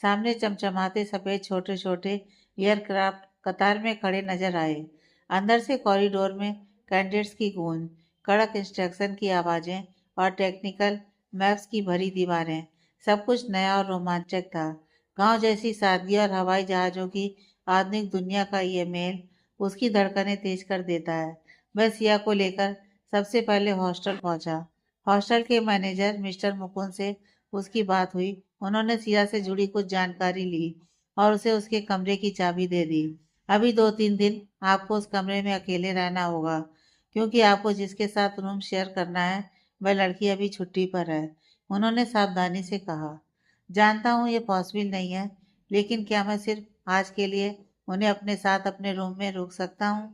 सामने चमचमाते सफेद छोटे छोटे एयरक्राफ्ट कतार में खड़े नजर आए। अंदर से कॉरिडोर में कैंडिडेट्स की गूंज, कड़क इंस्ट्रक्शन की आवाजें और टेक्निकल मैप्स की भरी दीवारें, सब कुछ नया और रोमांचक था। गांव जैसी सादगी और हवाई जहाजों की आधुनिक दुनिया का ये मेल उसकी धड़कनें तेज कर देता है। वह सिया को लेकर सबसे पहले हॉस्टल पहुंचा। हॉस्टल के मैनेजर मिस्टर मुकुंद से उसकी बात हुई। उन्होंने सिया से जुड़ी कुछ जानकारी ली और उसे उसके कमरे की चाबी दे दी। अभी 2-3 दिन आपको उस कमरे में अकेले रहना होगा, क्योंकि आपको जिसके साथ रूम शेयर करना है वह लड़की अभी छुट्टी पर है, उन्होंने सावधानी से कहा। जानता हूँ ये पॉसिबल नहीं है, लेकिन क्या मैं सिर्फ आज के लिए उन्हें अपने साथ अपने रूम में रोक सकता हूँ?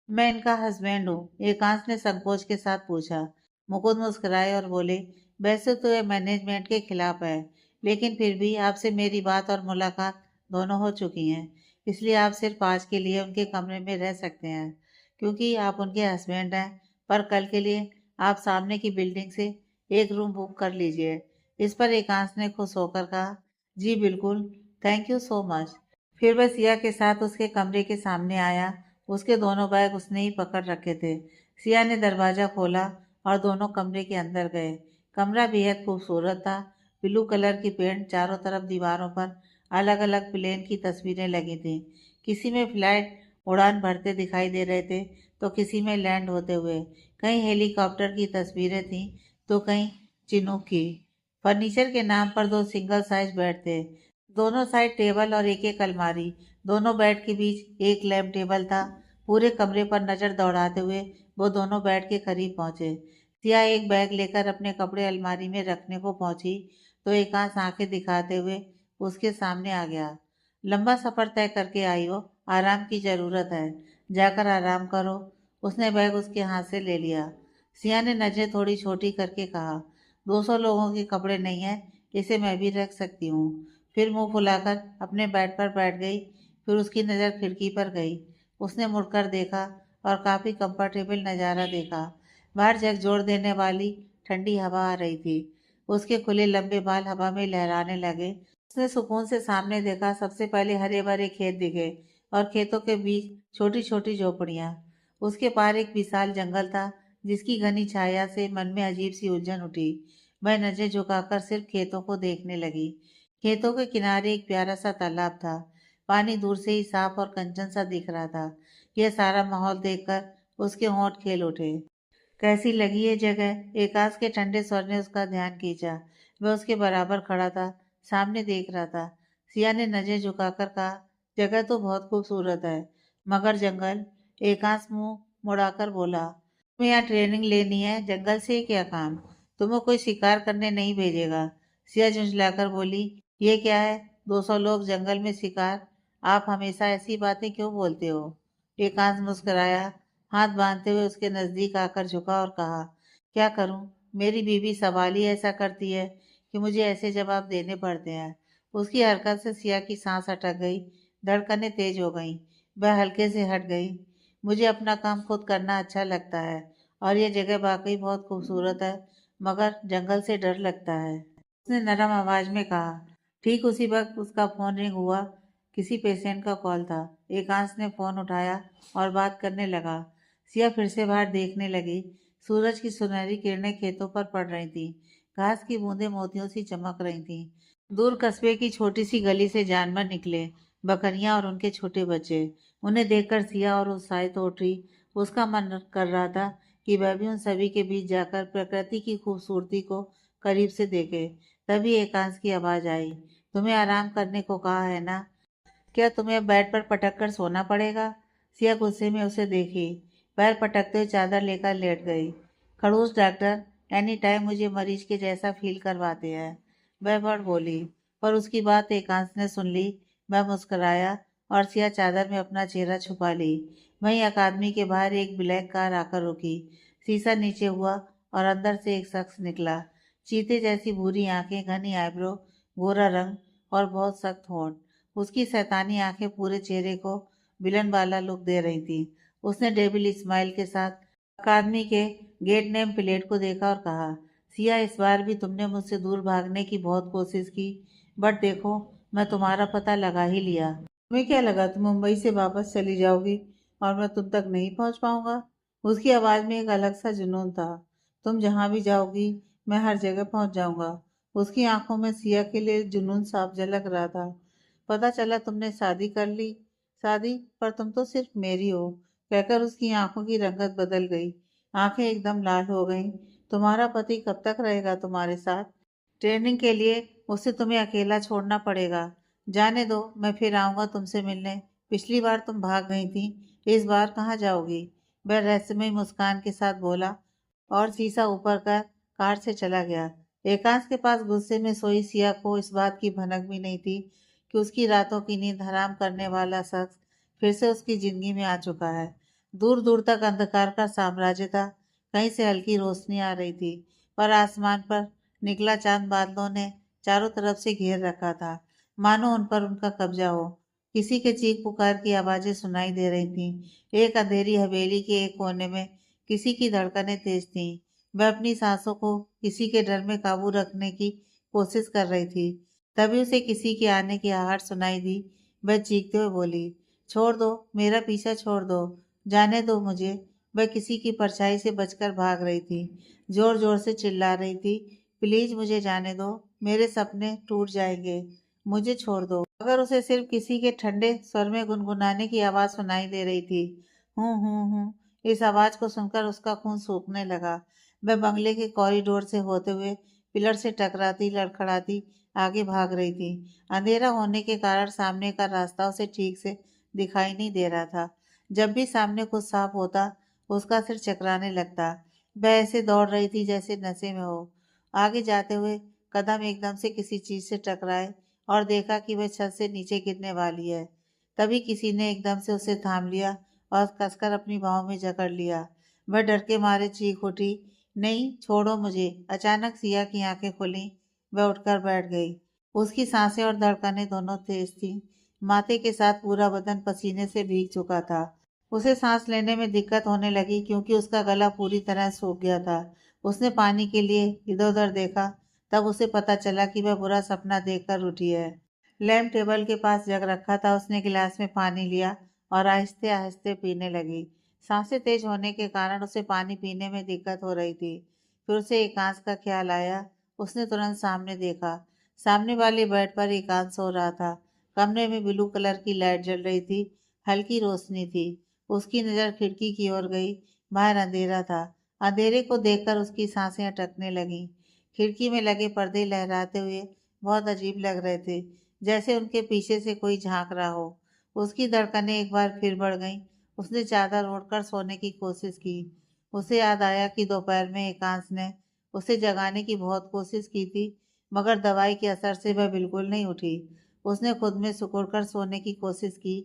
मैं इनका हस्बैंड हूँ, एकांश ने संकोच के साथ पूछा। मुकुंद मुस्कुराए और बोले, वैसे तो ये मैनेजमेंट के खिलाफ है, लेकिन फिर भी आपसे मेरी बात और मुलाकात दोनों हो चुकी हैं, इसलिए आप सिर्फ आज के लिए उनके कमरे में रह सकते हैं, क्योंकि आप उनके हस्बैंड हैं। पर कल के लिए आप सामने की बिल्डिंग से एक रूम बुक कर लीजिए। इस पर एकांश ने खुश होकर कहा, जी बिल्कुल, थैंक यू सो मच। फिर वह सिया के साथ उसके कमरे के सामने आया। उसके दोनों बैग उसने ही पकड़ रखे थे। सिया ने दरवाजा खोला और दोनों कमरे के अंदर गए। कमरा बेहद खूबसूरत था। ब्लू कलर की पेंट, चारों तरफ दीवारों पर अलग अलग प्लेन की तस्वीरें लगी थीं। किसी में फ्लाइट उड़ान भरते दिखाई दे रहे थे, तो किसी में लैंड होते हुए। कहीं हेलीकॉप्टर की तस्वीरें थीं, तो कहीं चिनूक की। फर्नीचर के नाम पर दो सिंगल साइज बेड थे, दोनों साइड टेबल और एक एक अलमारी। दोनों बेड के बीच एक लैम्प टेबल था। पूरे कमरे पर नजर दौड़ाते हुए वो दोनों बेड के करीब पहुंचे। सिया एक बैग लेकर अपने कपड़े अलमारी में रखने को पहुंची, तो एकांश आंखें दिखाते हुए उसके सामने आ गया। लंबा सफर तय करके आई हो, आराम की जरूरत है, जाकर आराम करो। उसने बैग उसके हाथ से ले लिया। सिया ने नजरें थोड़ी छोटी करके कहा, 200 लोगों के कपड़े नहीं है, इसे मैं भी रख सकती हूँ। फिर मुंह फुलाकर अपने बेड पर बैठ गई। फिर उसकी नज़र खिड़की पर गई। उसने मुड़कर देखा और काफ़ी कंफर्टेबल नज़ारा देखा। बाहर झकझोर देने वाली ठंडी हवा आ रही थी। उसके खुले लंबे बाल हवा में लहराने लगे। उसने सुकून से सामने देखा। सबसे पहले हरे भरे खेत दिखे और खेतों के बीच छोटी छोटी झोपड़ियाँ। उसके पार एक विशाल जंगल था, जिसकी घनी छाया से मन में अजीब सी उलझन उठी। वह नजरें झुकाकर सिर्फ खेतों को देखने लगी। खेतों के किनारे एक प्यारा सा तालाब था। पानी दूर से ही साफ और कंचन सा दिख रहा था। यह सारा माहौल देखकर उसके होंठ खेल उठे। कैसी लगी ये जगह? एकाश के ठंडे स्वर ने उसका ध्यान खींचा। वह उसके बराबर खड़ा था, सामने देख रहा था। सिया ने नजर झुकाकर कहा, जगह तो बहुत खूबसूरत है, मगर जंगल। एकाश मुंह मुड़ाकर बोला, तुम्हें यहाँ ट्रेनिंग लेनी है, जंगल से क्या काम? तुम्हें कोई शिकार करने नहीं भेजेगा। सिया झुंझलाकर बोली, ये क्या है, 200 लोग जंगल में शिकार? आप हमेशा ऐसी बातें क्यों बोलते हो? एकांत मुस्कुराया, हाथ बांधते हुए उसके नजदीक आकर झुका और कहा, क्या करूं, मेरी बीवी सवाल ही ऐसा करती है कि मुझे ऐसे जवाब देने पड़ते हैं। उसकी हरकत से सिया की सांस अटक गई, धड़कनें तेज हो गईं। वह हल्के से हट गई। मुझे अपना काम खुद करना अच्छा लगता है, और यह जगह वाकई बहुत खूबसूरत है, मगर जंगल से डर लगता है, उसने नरम आवाज में कहा। ठीक उसी वक्त उसका फोन रिंग हुआ। किसी पेशेंट का कॉल था। एकांश ने फोन उठाया और बात करने लगा। सिया फिर से बाहर देखने लगी। सूरज की सुनहरी किरणें खेतों पर पड़ रही थीं। घास की बूंदें मोतियों सी चमक रही थीं। दूर कस्बे की छोटी सी गली से जानवर निकले, बकरियां और उनके छोटे बच्चे। उन्हें देखकर सिया और उत्साहित हो उठी। उसका मन कर रहा था कि वह भी उन सभी के बीच जाकर प्रकृति की खूबसूरती को करीब से देखे। तभी एकांश की आवाज आई, तुम्हें आराम करने को कहा है ना? क्या तुम्हें बेड पर पटक कर सोना पड़ेगा? सिया गुस्से में उसे देखी। पैर पटकते हुए चादर लेकर लेट गई। खड़ूस डॉक्टर एनी टाइम मुझे मरीज के जैसा फील करवाते हैं, वह बढ़ बोली। पर उसकी बात एकांश ने सुन ली। वह मुस्कुराया और सिया चादर में अपना चेहरा छुपा ली। वहीं अकादमी के बाहर एक ब्लैक कार आकर रुकी। शीशा नीचे हुआ और अंदर से एक शख्स निकला। चीते जैसी भूरी आंखें, घनी आईब्रो, गोरा रंग और बहुत सख्त होंठ। उसकी शैतानी आंखें पूरे चेहरे को विलन वाला लुक दे रही थी। उसने डेविल स्माइल के साथ अकादमी के गेट नेम प्लेट को देखा और कहा, सिया, इस बार भी तुमने मुझसे दूर भागने की बहुत कोशिश की, बट देखो, मैं तुम्हारा पता लगा ही लिया। तुम्हें क्या लगा तुम मुंबई से वापस चली जाओगी और मैं तुम तक नहीं पहुंच पाऊंगा? उसकी आवाज में एक अलग सा जुनून था। तुम जहां भी जाओगी, मैं हर जगह पहुंच जाऊंगा। उसकी आंखों में सिया के लिए जुनून साफ झलक रहा था। पता चला तुमने शादी कर ली। शादी? पर तुम तो सिर्फ मेरी हो, कहकर उसकी आंखों की रंगत बदल गई। आंखें एकदम लाल हो गईं। तुम्हारा पति कब तक रहेगा तुम्हारे साथ? ट्रेनिंग के लिए उसे तुम्हें अकेला छोड़ना पड़ेगा। जाने दो, मैं फिर आऊंगा तुमसे मिलने। पिछली बार तुम भाग गई थी, इस बार कहाँ जाओगी? वह रहस्यमय मुस्कान के साथ बोला और शीशा ऊपर कर कार से चला गया। एकांश के पास गुस्से में सोई सिया को इस बात की भनक भी नहीं थी कि उसकी रातों की नींद हराम करने वाला शख्स फिर से उसकी जिंदगी में आ चुका है। दूर दूर तक अंधकार का साम्राज्य था। कहीं से हल्की रोशनी आ रही थी, पर आसमान पर निकला चांद बादलों ने चारों तरफ से घेर रखा था, मानो उन पर उनका कब्जा हो। किसी के चीख पुकार की आवाजें सुनाई दे रही थीं। एक अंधेरी हवेली के एक कोने में किसी की धड़कनें तेज थीं। वह अपनी सांसों को किसी के डर में काबू रखने की कोशिश कर रही थी। तभी उसे किसी के आने की आहट सुनाई दी। वह चीखते हुए बोली, छोड़ दो, मेरा पीछा छोड़ दो, जाने दो मुझे। वह किसी की परछाई से बचकर भाग रही थी, जोर जोर से चिल्ला रही थी, प्लीज मुझे जाने दो, मेरे सपने टूट जाएंगे, मुझे छोड़ दो। मगर उसे सिर्फ किसी के ठंडे स्वर में गुनगुनाने की आवाज सुनाई दे रही थी, हूँ। इस आवाज को सुनकर उसका खून सूखने लगा। वह बंगले के कॉरिडोर से होते हुए पिलर से टकराती लड़खड़ाती आगे भाग रही थी। अंधेरा होने के कारण सामने का रास्ता उसे ठीक से दिखाई नहीं दे रहा था। जब भी सामने कुछ साफ होता, उसका सिर चकराने लगता। वह ऐसे दौड़ रही थी जैसे नशे में हो। आगे जाते हुए कदम एकदम से किसी चीज से टकराए और देखा कि वह छत से नीचे गिरने वाली है। तभी किसी ने एकदम से उसे थाम लिया और कसकर अपनी बाहों में जकड़ लिया। वह डर के मारे चीख उठी, नहीं, छोड़ो मुझे। अचानक सिया की आंखें खुली। वह उठकर बैठ गई। उसकी सांसें और धड़कनें दोनों तेज थीं। माथे के साथ पूरा बदन पसीने से भीग चुका था। उसे सांस लेने में दिक्कत होने लगी क्योंकि उसका गला पूरी तरह सूख गया था। उसने पानी के लिए इधर उधर देखा, तब उसे पता चला कि वह बुरा सपना देखकर उठी है। लैम्प टेबल के पास जग रखा था। उसने गिलास में पानी लिया और आहिस्ते आहिस्ते पीने लगी। सांसें तेज होने के कारण उसे पानी पीने में दिक्कत हो रही थी। फिर उसे एकांश का ख्याल आया। उसने तुरंत सामने देखा। सामने वाले बेड पर एकांश सो रहा था। कमरे में ब्लू कलर की लाइट जल रही थी। हल्की रोशनी थी। उसकी नज़र खिड़की की ओर गई। बाहर अंधेरा था। अंधेरे को देखकर उसकी सांसें अटकने लगीं। खिड़की में लगे पर्दे लहराते हुए बहुत अजीब लग रहे थे, जैसे उनके पीछे से कोई झांक रहा हो। उसकी धड़कनें एक बार फिर बढ़ गईं। उसने चादर ओढ़कर सोने की कोशिश की। उसे याद आया कि दोपहर में एकांश ने उसे जगाने की बहुत कोशिश की थी, मगर दवाई के असर से वह बिल्कुल नहीं उठी। उसने खुद में सिकुड़कर सोने की कोशिश की,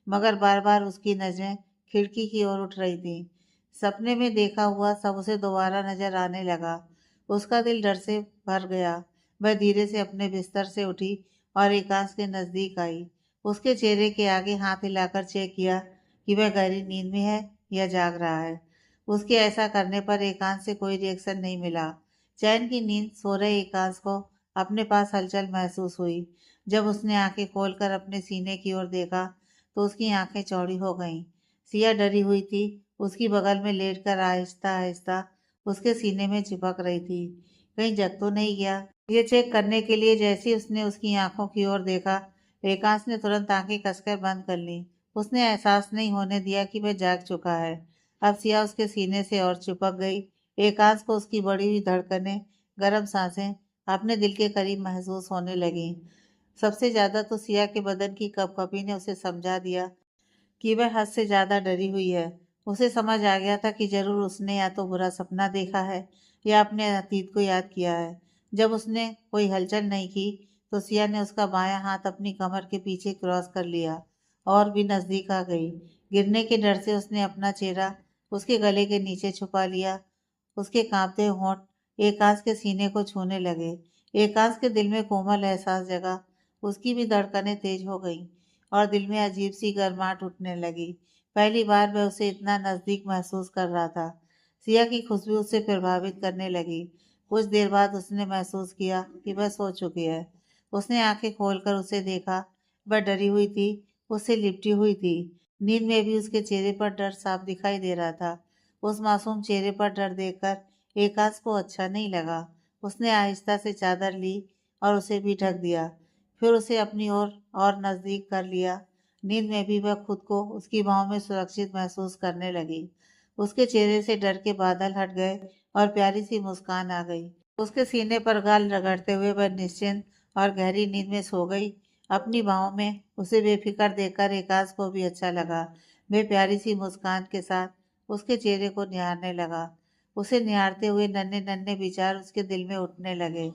मगर बार बार उसकी नजरें खिड़की की ओर उठ रही थीं। सपने में देखा हुआ सब उसे दोबारा नजर आने लगा। उसका दिल डर से भर गया। वह धीरे से अपने बिस्तर से उठी और एकांश के नजदीक आई। उसके चेहरे के आगे हाथ हिलाकर चेक किया कि वह गहरी नींद में है या जाग रहा है। उसके ऐसा करने पर एकांश से कोई रिएक्शन नहीं मिला। चैन की नींद सो रहे एकांश को अपने पास हलचल महसूस हुई। जब उसने आंखें खोलकर अपने सीने की ओर देखा तो उसकी आंखें चौड़ी हो गईं। सिया डरी हुई थी। उसकी बगल में लेटकर आहिस्ता आहिस्ता उसके सीने में चिपक रही थी। कहीं जग तो नहीं गया, ये चेक करने के लिए जैसे उसने उसकी आंखों की ओर देखा, एकांश ने तुरंत आंखें कसकर बंद कर ली। उसने एहसास नहीं होने दिया कि वह जाग चुका है। अब सिया उसके सीने से और चिपक गई। एकांश को उसकी बढ़ी हुई धड़कनें, गर्म सांसें अपने दिल के करीब महसूस होने लगीं। सबसे ज्यादा तो सिया के बदन की कपकपी ने उसे समझा दिया कि वह हद से ज्यादा डरी हुई है। उसे समझ आ गया था कि जरूर उसने या तो बुरा सपना देखा है या अपने अतीत को याद किया है। जब उसने कोई हलचल नहीं की तो सिया ने उसका बायां हाथ अपनी कमर के पीछे क्रॉस कर लिया और भी नजदीक आ गई। गिरने के डर से उसने अपना चेहरा उसके गले के नीचे छुपा लिया। उसके कांपते होंठ एकांश के सीने को छूने लगे। एकांश के दिल में कोमल एहसास जगा। उसकी भी धड़कनें तेज हो गईं और दिल में अजीब सी गर्माहट उठने लगी। पहली बार वह उसे इतना नजदीक महसूस कर रहा था। सिया की खुशबू उसे प्रभावित करने लगी। कुछ देर बाद उसने महसूस किया कि वह सो चुकी है। उसने आंखें खोलकर उसे देखा। वह डरी हुई थी, उससे लिपटी हुई थी। नींद में भी उसके चेहरे पर डर साफ दिखाई दे रहा था। उस मासूम चेहरे पर डर देखकर एकांश को अच्छा नहीं लगा। उसने आहिस्ता से चादर ली और उसे भी ढक दिया। फिर उसे अपनी ओर और नजदीक कर लिया। नींद में भी वह खुद को उसकी बाहों में सुरक्षित महसूस करने लगी। उसके चेहरे से डर के बादल हट गए और प्यारी सी मुस्कान आ गई। उसके सीने पर गाल रगड़ते हुए वह निश्चिंत और गहरी नींद में सो गई। अपनी बाहों में उसे बेफिक्र देखकर एकांश को भी अच्छा लगा। वह प्यारी सी मुस्कान के साथ उसके चेहरे को निहारने लगा। उसे निहारते हुए नन्हे नन्हे विचार उसके दिल में उठने लगे।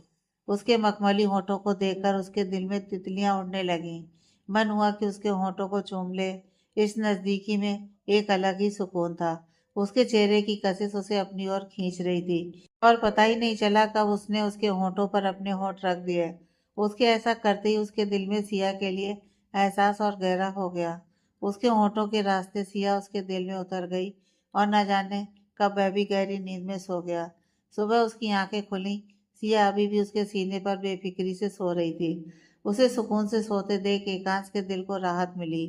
उसके मखमली होठों को देखकर उसके दिल में तितलियां उड़ने लगीं। मन हुआ कि उसके होठों को चूम ले। इस नजदीकी में एक अलग ही सुकून था। उसके चेहरे की कशिश उसे अपनी ओर खींच रही थी और पता ही नहीं चला कब उसने उसके होठों पर अपने होठ रख दिए। उसके ऐसा करते ही उसके दिल में सिया के लिए एहसास और गहरा हो गया। उसके होठों के रास्ते सिया उसके दिल में उतर गई और न जाने कब वह भी गहरी नींद में सो गया। सुबह उसकी आंखें खुली। सिया अभी भी उसके सीने पर बेफिक्री से सो रही थी। उसे सुकून से सोते देख एकांश के दिल को राहत मिली।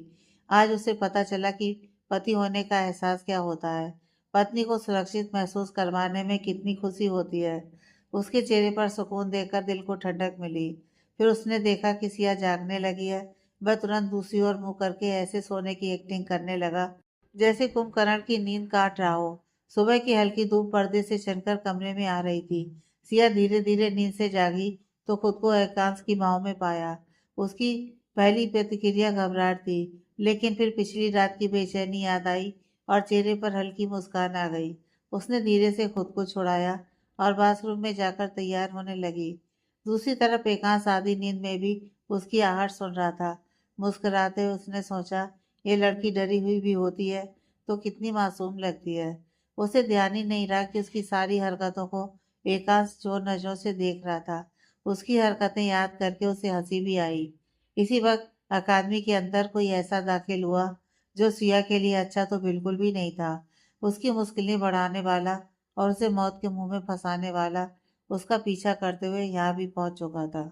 आज उसे पता चला कि पति होने का एहसास क्या होता है। पत्नी को सुरक्षित महसूस करवाने में कितनी खुशी होती है। उसके चेहरे पर सुकून देखकर दिल को ठंडक मिली। फिर उसने देखा कि सिया जागने लगी है। वह तुरंत दूसरी ओर मुंह करके ऐसे सोने की एक्टिंग करने लगा जैसे कुंभकर्ण की नींद काट रहा हो। सुबह की हल्की धूप पर्दे से छनकर कमरे में आ रही थी। सिया धीरे धीरे नींद से जागी तो खुद को एकांश की बाहों में पाया। उसकी पहली प्रतिक्रिया घबराहट थी, लेकिन फिर पिछली रात की बेचैनी याद आई और चेहरे पर हल्की मुस्कान आ गई। उसने धीरे से खुद को छुड़ाया और बाथरूम में जाकर तैयार होने लगी। दूसरी तरफ एकांश आधी नींद में भी उसकी आहट सुन रहा था। मुस्कुराते हुए उसने सोचा, ये लड़की डरी हुई भी होती है तो कितनी मासूम लगती है। उसे ध्यान ही नहीं रहा कि उसकी सारी हरकतों को एकांश चोर नजरों से देख रहा था। उसकी हरकतें याद करके उसे हंसी भी आई। इसी वक्त अकादमी के अंदर कोई ऐसा दाखिल हुआ जो सिया के लिए अच्छा तो बिल्कुल भी नहीं था। उसकी मुश्किलें बढ़ाने वाला और उसे मौत के मुंह में फंसाने वाला उसका पीछा करते हुए यहाँ भी पहुंच चुका था।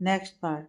Next part.